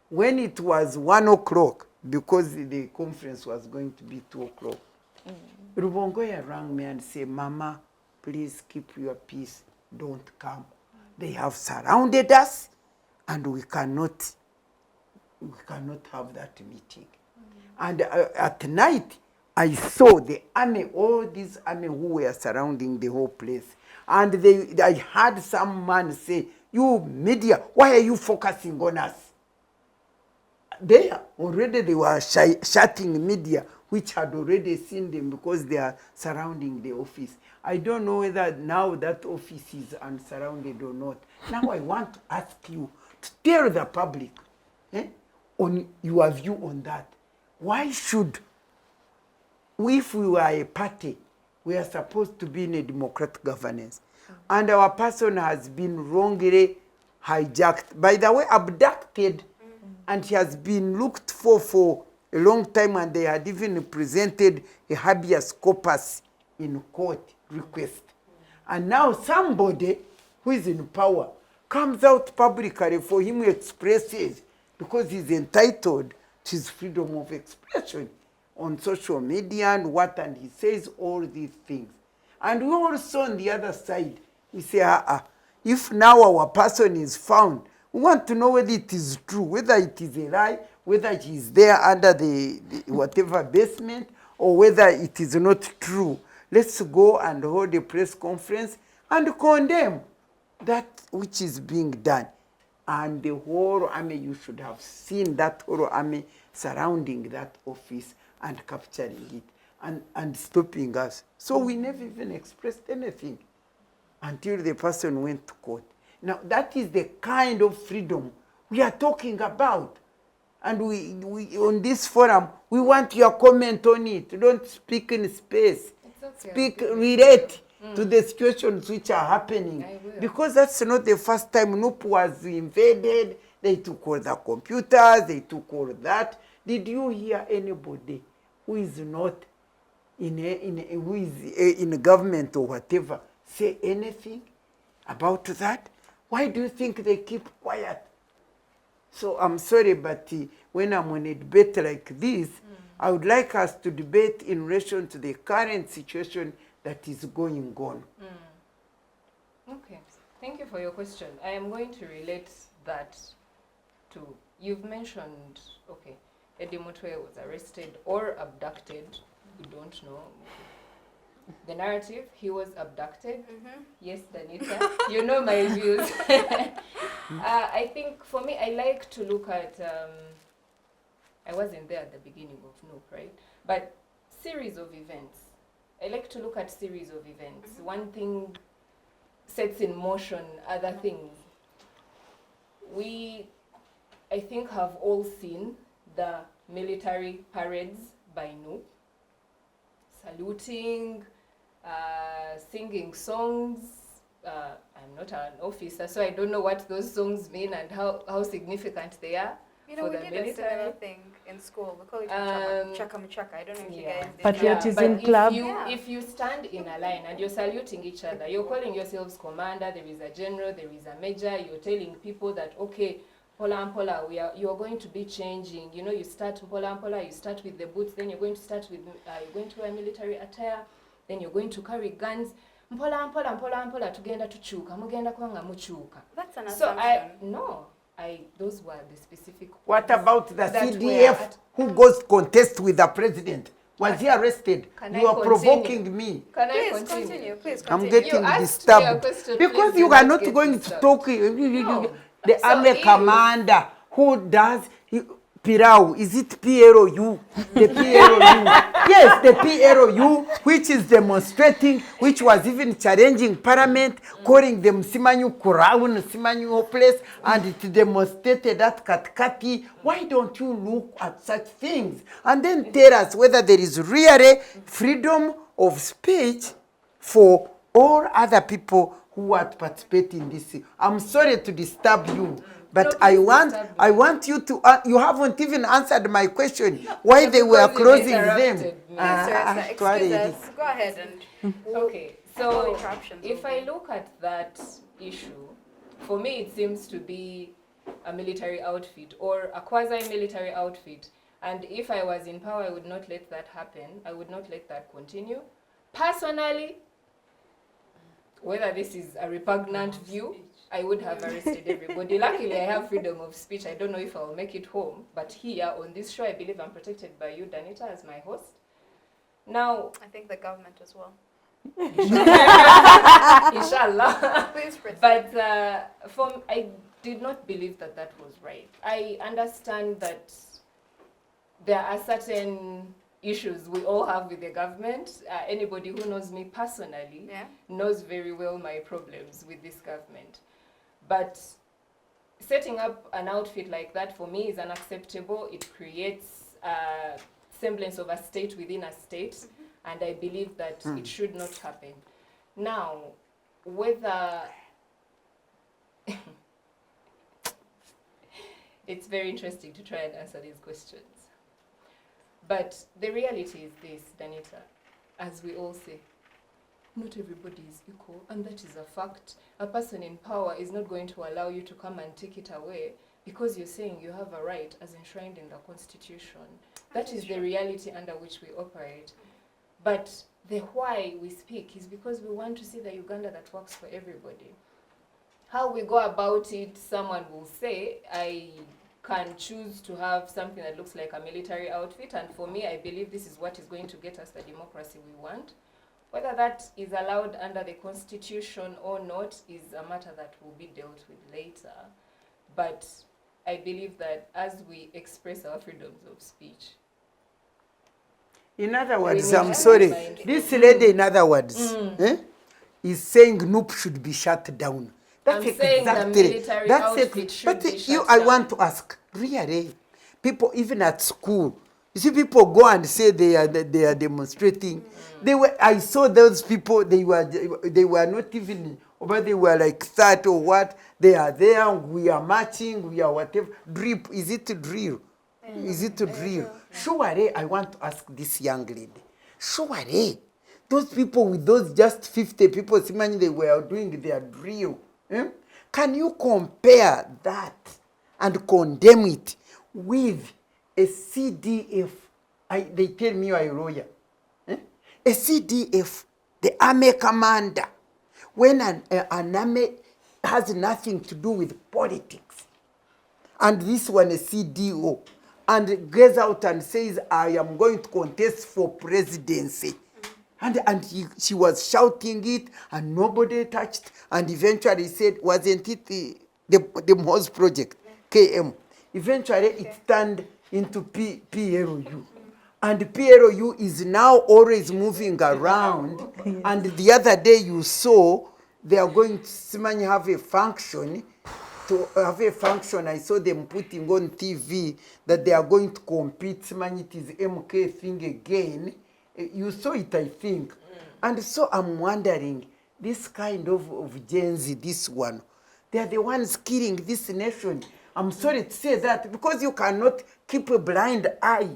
When it was 1 o'clock, because the conference was going to be 2 o'clock, Rubongoya rang me and said, Mama, please keep your peace. Don't come. They have surrounded us, and we cannot have that meeting. And at night, I saw the army, all these army who were surrounding the whole place. And I heard some man say, you media, why are you focusing on us? There, already they were shutting media, which had already seen them because they are surrounding the office. I don't know whether now that office is unsurrounded or not. Now I want to ask you to tell the public on your view on that. Why should, if we were a party, we are supposed to be in a democratic governance, and our person has been wrongly hijacked, by the way, abducted, and he has been looked for a long time, and they had even presented a habeas corpus in court request. And now somebody who is in power comes out publicly for him to express it, because he's entitled to his freedom of expression on social media and what, and he says all these things. And we also on the other side, we say, if now our person is found, we want to know whether it is true, whether it is a lie, whether he is there under the whatever basement, or whether it is not true. Let's go and hold a press conference and condemn that which is being done. And the whole army, you should have seen that whole army surrounding that office and capturing it and stopping us. So we never even expressed anything until the person went to court. Now, that is the kind of freedom we are talking about. And we on this forum, we want your comment on it. Don't speak in space. Okay. Speak, relate to the situations which are happening. Because that's not the first time NOOP was invaded. They took all the computers, they took all that. Did you hear anybody who is not who is in government or whatever say anything about that? Why do you think they keep quiet? So I'm sorry, but when I'm on a debate like this, I would like us to debate in relation to the current situation that is going on. Okay, thank you for your question. I am going to relate that to, you've mentioned, okay, Eddie Mutwe was arrested or abducted, we don't know. The narrative, he was abducted. Yes, Danita, you know my views. I think for me, I like to look at, I wasn't there at the beginning of NOOP, right? But series of events. I like to look at series of events. One thing sets in motion other things. We, I think, have all seen the military parades by NU, saluting, singing songs. I'm not an officer, so I don't know what those songs mean and how significant they are. You know, for we the did military. a similar thing in school. We call it chaka michaka. I don't know if you guys did Patriotism that. club. If you stand in a line and you're saluting each other, you're calling yourselves commander, there is a general, there is a major, you're telling people that, okay, Pola and Pola, you're going to be changing. You know, you start Pola and Pola, you start with the boots, then you're going to start with, you're going to wear military attire, then you're going to carry guns. Mpola and Pola and Pola and Pola, tugenda tuchuka, mugenda kwanga muchuka. That's an So assumption. those were the specific. What about the that were CDF at- who goes contest with the president? Was he arrested? Can You I are continue? provoking me. Can I Please continue. Please I'm continue. getting You asked me a disturbed. question, Because please you do are not not get going to disturbed. talk. No. The So army if- commander who does Pirau, is it PROU? The PROU. Yes, the PROU, which is demonstrating, which was even challenging parliament, calling them Simanyu Crown, Simanyu hopeless, and it demonstrated at Katkati. Why don't you look at such things and then tell us whether there is really freedom of speech for all other people who are participating in this? I'm sorry to disturb you. But No, I please want, disturb me. I want you to, you haven't even answered my question. Why they were because you closing them? interrupted me. Theresa, excuse sorry. us. Go ahead and Okay, all so interruptions if will I be- look at that issue, for me it seems to be a military outfit or a quasi-military outfit. And if I was in power, I would not let that happen. I would not let that continue. Personally, whether this is a repugnant view, I would have arrested everybody. Luckily, I have freedom of speech. I don't know if I'll make it home. But here on this show, I believe I'm protected by you, Danita, as my host. Now, I think the government as well. inshallah. Please proceed. But I did not believe that that was right. I understand that there are certain issues we all have with the government. Anybody who knows me personally Yeah. knows very well my problems with this government. But setting up an outfit like that for me is unacceptable. It creates a semblance of a state within a state, and I believe that it should not happen. Now, whether it's very interesting to try and answer these questions. But the reality is this, Danita, as we all say, not everybody is equal, and that is a fact. A person in power is not going to allow you to come and take it away because you're saying you have a right as enshrined in the Constitution. That is the reality under which we operate. But the why we speak is because we want to see the Uganda that works for everybody. How we go about it, someone will say, I can choose to have something that looks like a military outfit, and for me, I believe this is what is going to get us the democracy we want. Whether that is allowed under the Constitution or not is a matter that will be dealt with later. But I believe that as we express our freedoms of speech, In other words, need I'm to sorry. mind- This lady, in other words, is saying NUP should be shut down. I'm saying the military outfit should be shut I down. want to ask, really, people even at school, you see people go and say they are demonstrating. I saw those people, they were not even, but they were like that or what. They are there, we are marching, we are whatever. Drip, is it a drill? Is it a drill? Surely, I want to ask this young lady. Surely, those people with those just 50 people, seemingly they were doing their drill. Can you compare that and condemn it with a CDF? They tell me you are a lawyer. A CDF, the army commander, when an army has nothing to do with politics, and this one a CDO, and goes out and says, I am going to contest for presidency. And she was shouting it, and nobody touched, and eventually said, wasn't it the MOS project, KM? Eventually it turned into PLU. And PLU is now always moving around. Yes. And the other day you saw they are going to have a function. To have a function, I saw them putting on TV that they are going to compete. It is MK thing again. You saw it, I think. And so I'm wondering, this kind of Gen Z, this one, they are the ones killing this nation. I'm sorry to say that, because you cannot keep a blind eye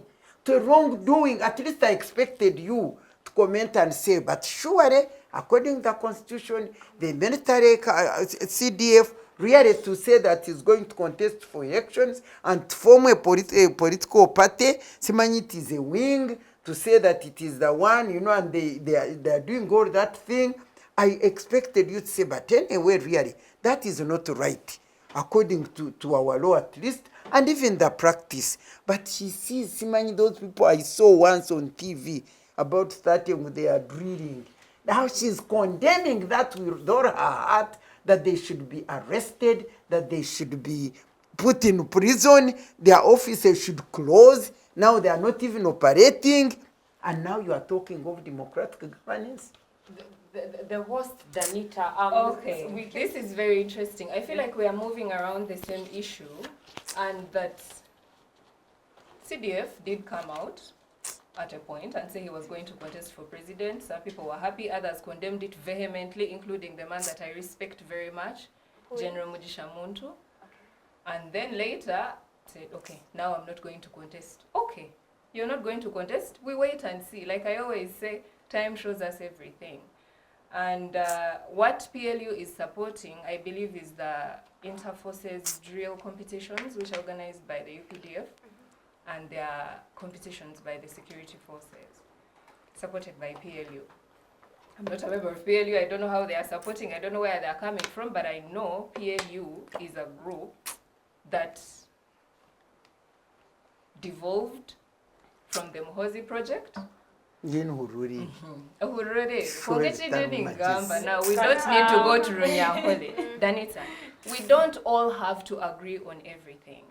to wrongdoing. At least I expected you to comment and say, but surely, according to the Constitution, the military CDF really to say that he's going to contest for elections and to form a political party, Simani, it is a wing, to say that it is the one, you know, and they are doing all that thing. I expected you to say, but anyway, really, that is not right, according to our law at least, and even the practice. But she sees, Simani, those people I saw once on TV about starting with their drilling. Now she's condemning that with all her heart, that they should be arrested, that they should be put in prison, their offices should close. Now they are not even operating. And now you are talking of democratic governance? The host, Danita. Okay, this is very interesting. I feel like we are moving around the same issue, and that CDF did come out at a point and say he was going to contest for president. Some people were happy, others condemned it vehemently, including the man that I respect very much, General Mugisha Muntu. Okay. And then later said, okay, now I'm not going to contest. Okay, you're not going to contest? We wait and see. Like I always say, time shows us everything. And what PLU is supporting, I believe, is the inter-forces drill competitions, which are organized by the UPDF. And there are competitions by the security forces, supported by PLU. I'm not a member of PLU. I don't know how they are supporting. I don't know where they are coming from, but I know PLU is a group that devolved from the Muhozi project. Uhururi. Uhururi. Forget Forget it it in in Gamba. Now, we don't need to go to Runyankole. Danita, we don't all have to agree on everything.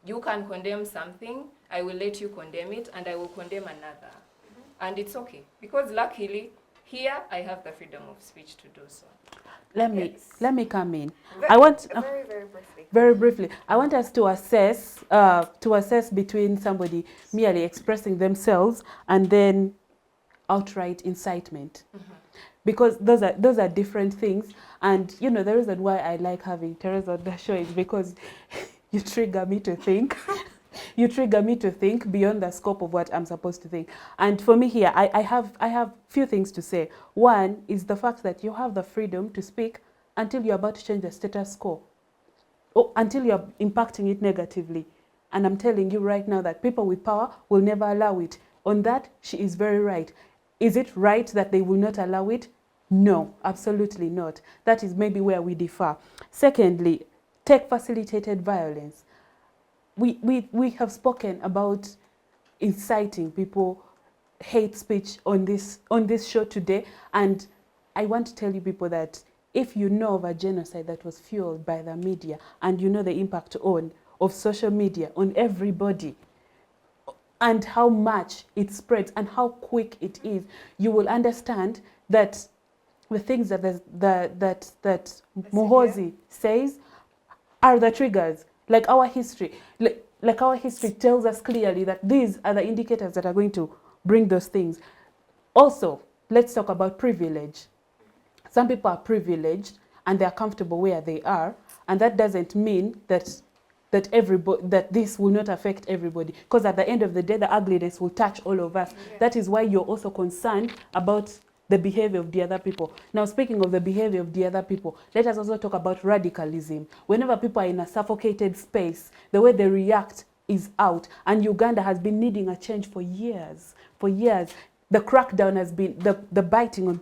You can condemn something, I will let you condemn it, and I will condemn another. And it's okay, because luckily, here I have the freedom of speech to do so. Let me come in. Very, I want very briefly. very briefly. I want us to assess between somebody merely expressing themselves and then outright incitement, because those are different things. And you know, the reason why I like having Theresa on the show is because you trigger me to think. You trigger me to think beyond the scope of what I'm supposed to think. And for me here, I have few things to say. One is the fact that you have the freedom to speak until you're about to change the status quo, or until you're impacting it negatively. And I'm telling you right now that people with power will never allow it. On that, she is very right. Is it right that they will not allow it? No, absolutely not. That is maybe where we differ. Secondly, tech-facilitated violence. We have spoken about inciting people, hate speech on this show today, and I want to tell you people that if you know of a genocide that was fueled by the media, and you know the impact of social media on everybody, and how much it spreads and how quick it is, you will understand that the things that Muhozi says are the triggers. Like our history, like our history tells us clearly that these are the indicators that are going to bring those things. Also, let's talk about privilege. Some people are privileged and they are comfortable where they are, and that doesn't mean that this will not affect everybody, because at the end of the day, the ugliness will touch all of us. Yeah. That is why you're also concerned about the behavior of the other people. Now, speaking of the behavior of the other people, let us also talk about radicalism. Whenever people are in a suffocated space, the way they react is out. And Uganda has been needing a change for years. For years. The crackdown has been, the biting on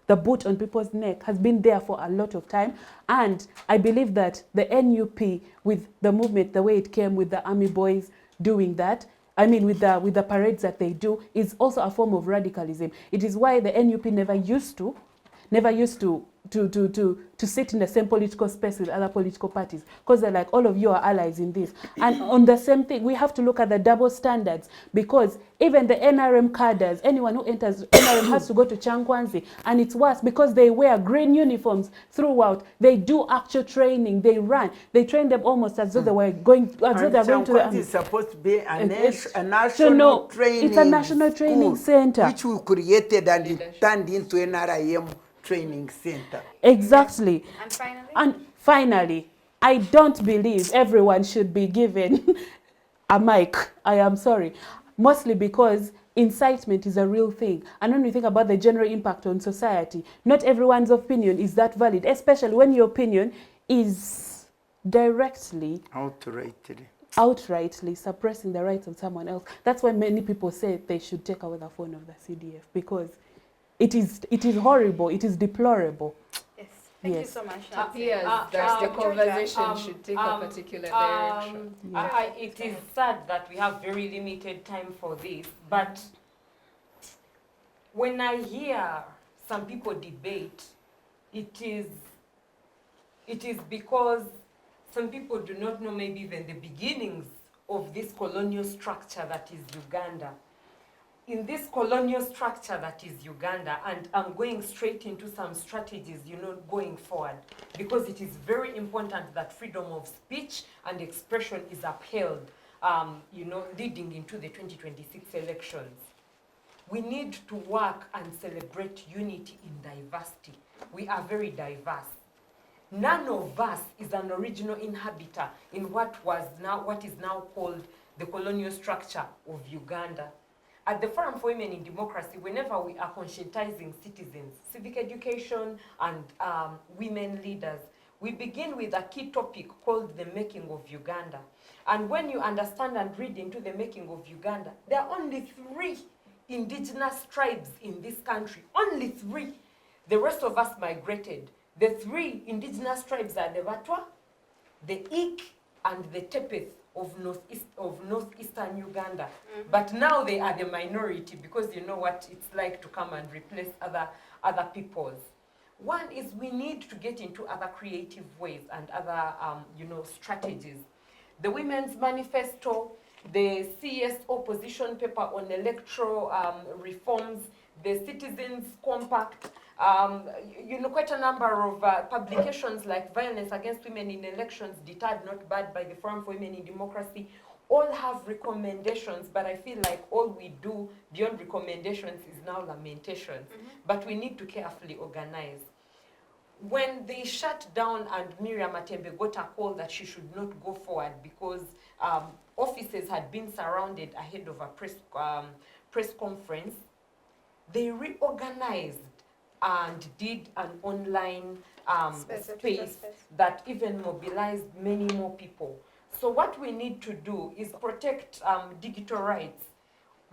the boot on people's neck has been there for a lot of time. And I believe that the NUP, with the movement, the way it came with the army boys doing that, I mean, with the parades that they do, is also a form of radicalism. It is why the NUP never used to to sit in the same political space with other political parties, because they're like, all of you are allies in this. And on the same thing, we have to look at the double standards, because even the NRM cadres, anyone who enters NRM has to go to Chankwanzi, and it's worse because they wear green uniforms throughout. They do actual training, they run, they train them almost as though they were going, as though they're going to the army. Is supposed to be a so national no, training. it's a national training school, center, which we created and it turned into NRM training center. exactly. And Finally, I don't believe everyone should be given a mic. I am sorry. Mostly because incitement is a real thing. And when we think about the general impact on society, not everyone's opinion is that valid, especially when your opinion is directly, outrightly suppressing the rights of someone else. That's why many people say they should take away the phone of the CDF, because it is horrible, it is deplorable. yes, thank you Yes. so much. Appears that the conversation should take a particular direction. It is sad that we have very limited time for this, but when I hear some people debate, it is because some people do not know maybe even the beginnings of this colonial structure that is Uganda. In this colonial structure that is Uganda, and I'm going straight into some strategies, going forward, because it is very important that freedom of speech and expression is upheld, leading into the 2026 elections. We need to work and celebrate unity in diversity. We are very diverse. None of us is an original inhabitor in what is now called the colonial structure of Uganda. At the Forum for Women in Democracy, whenever we are conscientizing citizens, civic education, and women leaders, we begin with a key topic called the making of Uganda. And when you understand and read into the making of Uganda, there are only 3 indigenous tribes in this country. Only 3. The rest of us migrated. The 3 indigenous tribes are the Batwa, the Ik, and the Tepeth of northeastern Uganda. But now they are the minority, because you know what it's like to come and replace other peoples. One is we need to get into other creative ways and other strategies. The Women's Manifesto, the CES opposition paper on electoral reforms, the Citizens Compact, quite a number of publications like Violence Against Women in Elections, Deterred Not Bad by the Forum for Women in Democracy, all have recommendations, but I feel like all we do beyond recommendations is now lamentations. But we need to carefully organize. When they shut down and Miria Matembe got a call that she should not go forward because offices had been surrounded ahead of a press conference, they reorganized and did an online space that even mobilized many more people. So what we need to do is protect digital rights.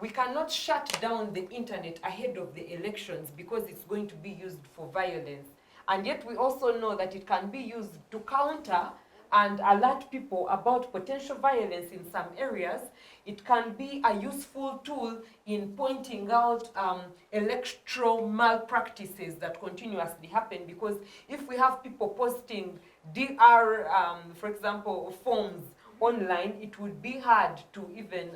We cannot shut down the internet ahead of the elections because it's going to be used for violence. And yet we also know that it can be used to counter and alert people about potential violence in some areas. It can be a useful tool in pointing out electoral malpractices that continuously happen, because if we have people posting DR, for example, forms online, it would be hard to even,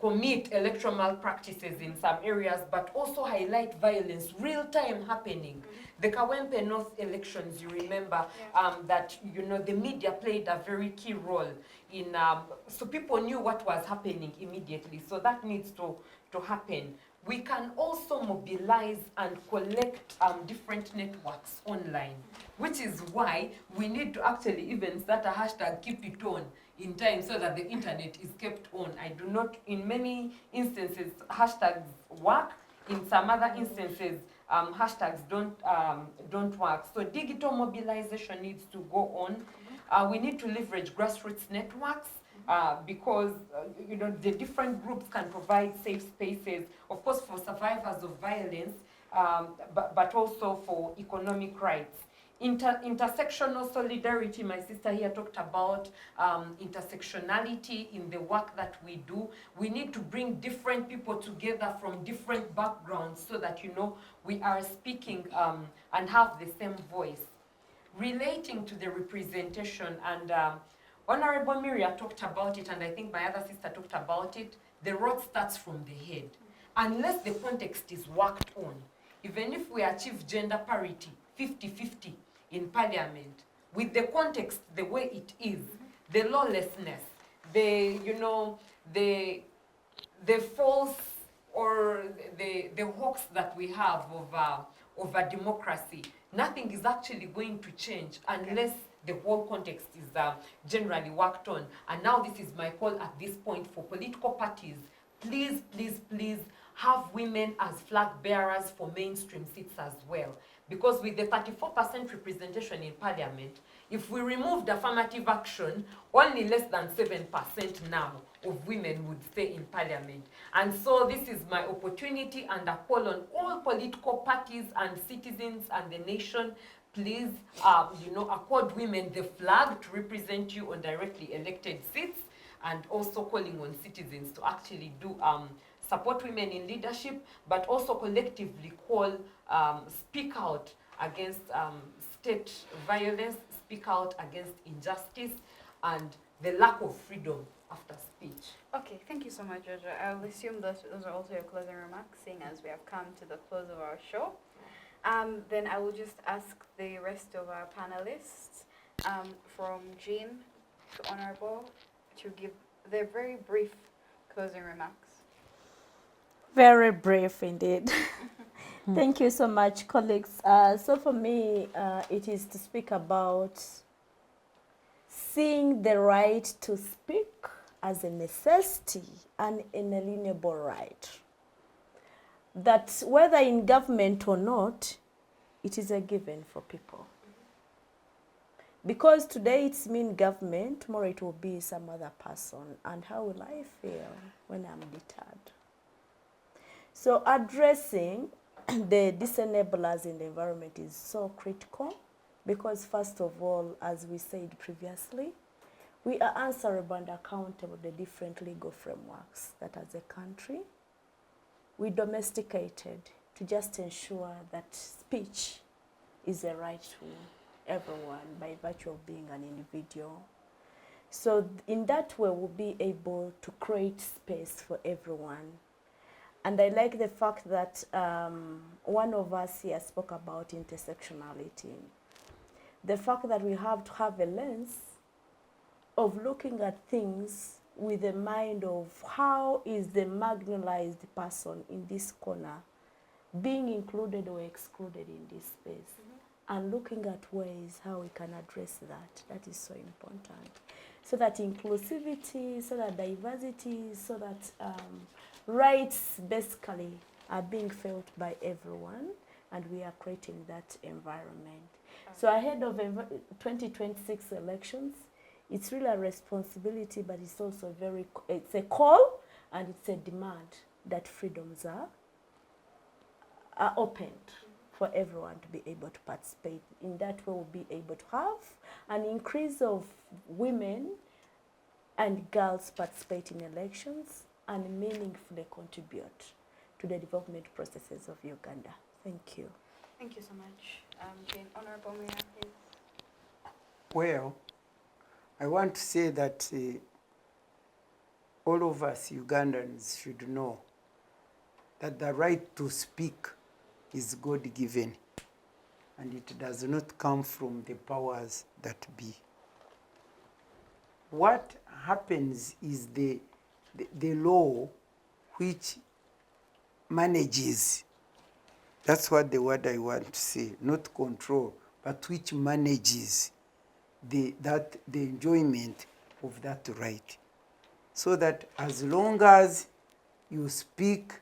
commit electoral malpractices in some areas, but also highlight violence real time happening. The Kawempe North elections, you remember that the media played a very key role in, so people knew what was happening immediately. So that needs to happen. We can also mobilize and collect different networks online, which is why we need to actually even start a hashtag keep it on in time so that the internet is kept on. I do not, in many instances, hashtags work. In some other instances, hashtags don't work. So digital mobilization needs to go on. We need to leverage grassroots networks because the different groups can provide safe spaces, of course, for survivors of violence, but also for economic rights. intersectional solidarity. My sister here talked about intersectionality in the work that we do. We need to bring different people together from different backgrounds so that, you know, we are speaking and have the same voice. Relating to the representation, and Honorable Miria talked about it, and I think my other sister talked about it, the road starts from the head. Unless the context is worked on, even if we achieve gender parity, 50-50 in parliament, with the context the way it is, the lawlessness, the, you know, the false or the hawks that we have of a democracy, nothing is actually going to change unless the whole context is generally worked on. And now this is my call at this point for political parties. Please, please, please have women as flag bearers for mainstream seats as well. Because with the 34% representation in parliament, if we removed affirmative action, only less than 7% now of women would stay in parliament. And so this is my opportunity and a call on all political parties and citizens and the nation. Please, you know, accord women the flag to represent you on directly elected seats, and also calling on citizens to actually do support women in leadership, but also collectively call, speak out against state violence, speak out against injustice and the lack of freedom after speech. Okay, thank you so much, Georgia. I'll assume those are also your closing remarks, seeing as we have come to the close of our show. Then I will just ask the rest of our panelists, from Jean to Honorable, to give their very brief closing remarks. Very brief indeed. Thank you so much, colleagues. So for me, it is to speak about seeing the right to speak as a necessity and inalienable right. That whether in government or not, it is a given for people. Because today it's me in government, tomorrow it will be some other person. And how will I feel when I'm deterred? So addressing the disenablers in the environment is so critical because, first of all, as we said previously, we are answerable and accountable to the different legal frameworks that as a country we domesticated to just ensure that speech is a right to everyone by virtue of being an individual. So in that way, we'll be able to create space for everyone. And I like the fact that one of us here spoke about intersectionality. The fact that we have to have a lens of looking at things with the mind of how is the marginalized person in this corner being included or excluded in this space, and looking at ways how we can address that. That is so important. So that inclusivity, so that diversity, so that rights basically are being felt by everyone, and we are creating that environment. So ahead of 2026 elections, it's really a responsibility, but it's also it's a call and it's a demand that freedoms are opened for everyone to be able to participate. In that way, we'll be able to have an increase of women and girls participate in elections and meaningfully contribute to the development processes of Uganda. Thank you. Thank you so much. Jane, Honorable Miria, please. Well, I want to say that all of us Ugandans should know that the right to speak is God-given, and it does not come from the powers that be. What happens is the law which manages, that's what the word I want to say, not control, but which manages the enjoyment of that right. So that as long as you speak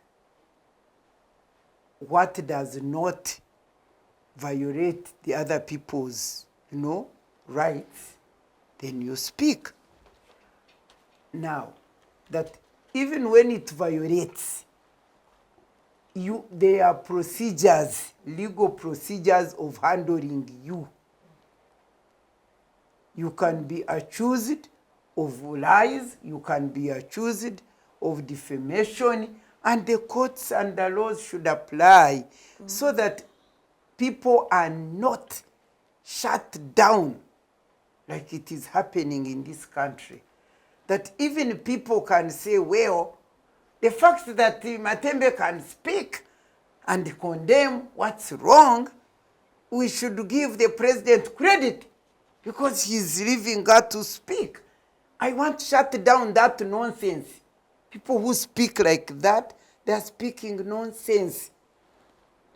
what does not violate the other people's, rights, then you speak. Now, that even when it violates, there are procedures, legal procedures of handling you You can be accused of lies, you can be accused of defamation, and the courts and the laws should apply so that people are not shut down like it is happening in this country. That even people can say, well, the fact that Matembe can speak and condemn what's wrong, we should give the president credit because he's leaving God to speak. I want to shut down that nonsense. People who speak like that, they are speaking nonsense.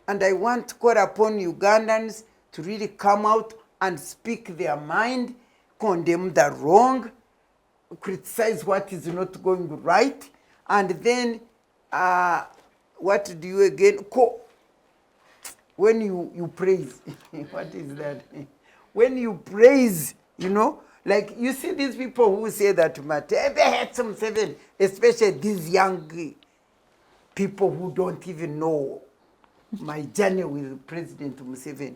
And I want to call upon Ugandans to really come out and speak their mind, condemn the wrong, criticize what is not going right, and then, what do you again? When you praise, what is that? When you praise, you know, like you see these people who say that Matembe had some seven, especially these young people who don't even know my journey with President Museveni.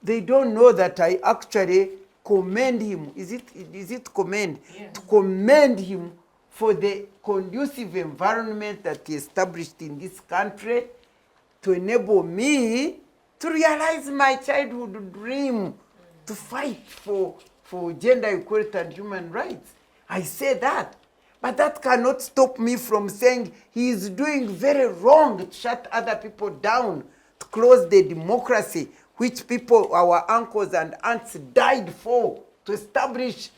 They don't know that I actually commend him. Is it commend? Yeah. To commend him for the conducive environment that he established in this country to enable me to realize my childhood dream to fight for gender equality and human rights. I say that. But that cannot stop me from saying he is doing very wrong to shut other people down, to close the democracy which people, our uncles and aunts died for, to establish.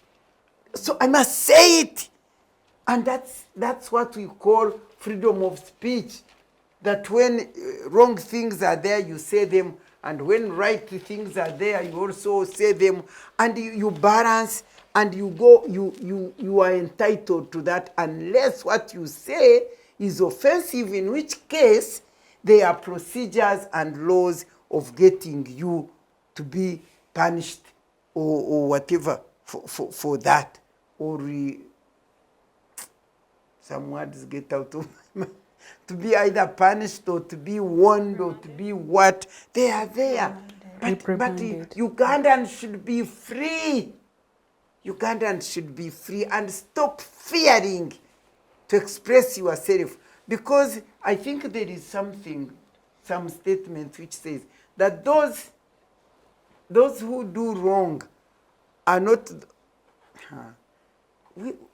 So I must say it. And that's what we call freedom of speech. That when wrong things are there, you say them. And when right things are there, you also say them. And you balance and you go, you are entitled to that unless what you say is offensive, in which case there are procedures and laws of getting you to be punished or whatever for that. Or some words get out of my mind. To be either punished or to be warned or to be what. They are there. But Ugandans should be free. Ugandans should be free and stop fearing to express yourself. Because I think there is some statement which says that those who do wrong are not...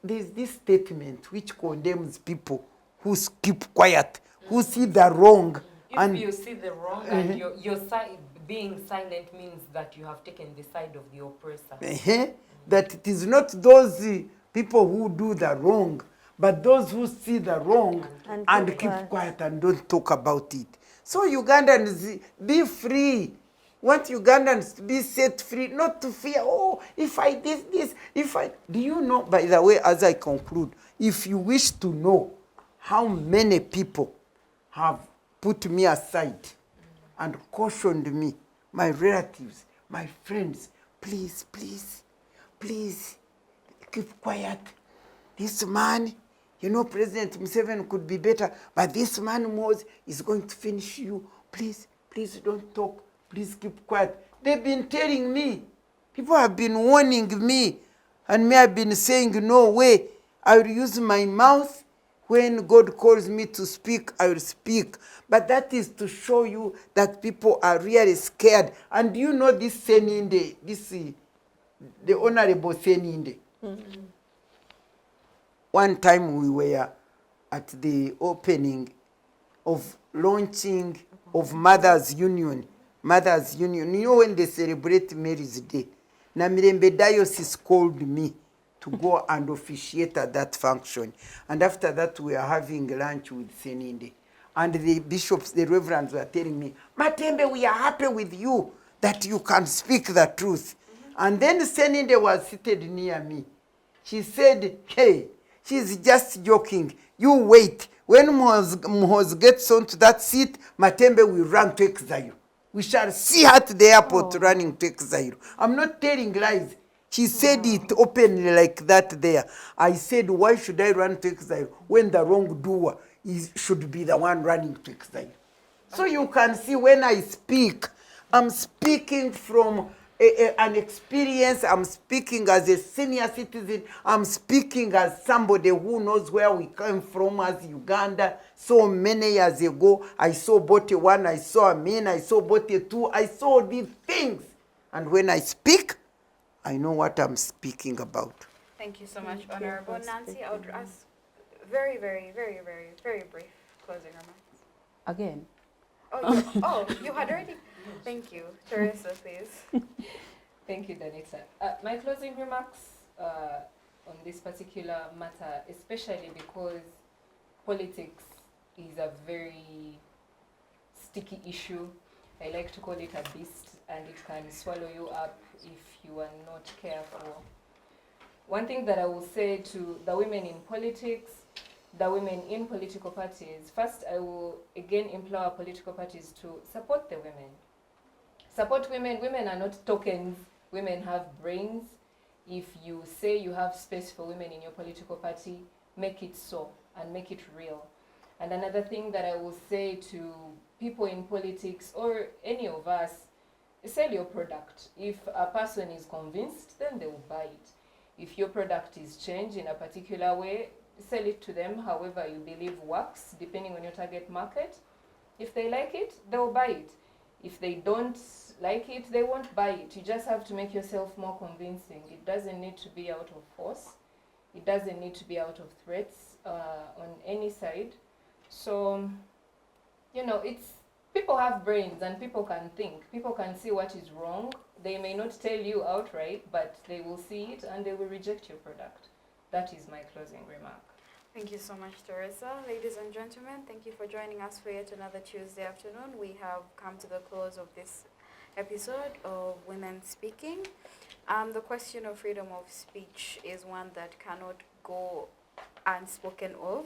there's this statement which condemns people who keep quiet, who see the wrong. If you see the wrong and your being silent means that you have taken the side of the oppressor. That it is not those people who do the wrong, but those who see the wrong and keep quiet and don't talk about it. So Ugandans, be free. Want Ugandans to be set free, not to fear, oh, if I did this, if I... Do you know, by the way, as I conclude, if you wish to know how many people have put me aside and cautioned me, my relatives, my friends, please, please, please, keep quiet. This man, you know, President Museveni could be better, but this man is going to finish you. Please, please don't talk. Please keep quiet. They've been telling me. People have been warning me. And me, I've been saying, no way. I will use my mouth. When God calls me to speak, I will speak. But that is to show you that people are really scared. And do you know this Seninde, the Honorable Seninde? Mm-hmm. One time we were at the opening of launching of Mothers Union. Mothers Union. You know when they celebrate Mary's Day? Namirembe Diocese called me to go and officiate at that function. And after that, we are having lunch with Seninde. And the bishops, the reverends were telling me, Matembe, we are happy with you that you can speak the truth. And then Seninde was seated near me. She said, hey, she's just joking. You wait. When Mhoz gets onto that seat, Matembe will run to exile. We shall see her at the airport running to exile. I'm not telling lies. She said it openly like that there. I said, why should I run to exile when the wrongdoer should be the one running to exile? So you can see when I speak, I'm speaking from an experience. I'm speaking as a senior citizen. I'm speaking as somebody who knows where we came from as Uganda. So many years ago, I saw Bote 1, I saw Amin, I saw Bote 2, I saw these things. And when I speak, I know what I'm speaking about. Thank you so much, Thank you Honorable for Nancy. I would speaking. ask very, very, very, very, very brief closing remarks. Again. Oh, you had already. Thank you, Theresa, please. Thank you, Danita. My closing remarks on this particular matter, especially because politics is a very sticky issue. I like to call it a beast, and it can swallow you up if you are not careful. One thing that I will say to the women in politics, the women in political parties, first I will again implore political parties to support the women. Support women. Women are not tokens. Women have brains. If you say you have space for women in your political party, make it so and make it real. And another thing that I will say to people in politics or any of us, sell your product. If a person is convinced, then they will buy it. If your product is changed in a particular way, sell it to them however you believe works, depending on your target market. If they like it, they will buy it. If they don't like it, they won't buy it. You just have to make yourself more convincing. It doesn't need to be out of force. It doesn't need to be out of threats on any side. So, you know, people have brains and people can think. People can see what is wrong. They may not tell you outright, but they will see it and they will reject your product. That is my closing remark. Thank you so much, Theresa. Ladies and gentlemen, thank you for joining us for yet another Tuesday afternoon. We have come to the close of this episode of Women Speaking. The question of freedom of speech is one that cannot go unspoken of.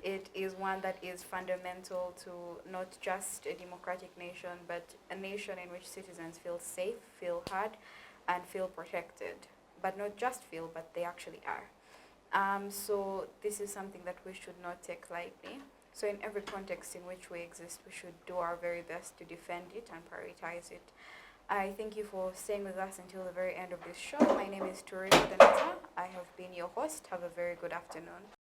It is one that is fundamental to not just a democratic nation, but a nation in which citizens feel safe, feel heard, and feel protected. But not just feel, but they actually are. So this is something that we should not take lightly. So in every context in which we exist, we should do our very best to defend it and prioritize it. I thank you for staying with us until the very end of this show. My name is Turiho. I have been your host. Have a very good afternoon.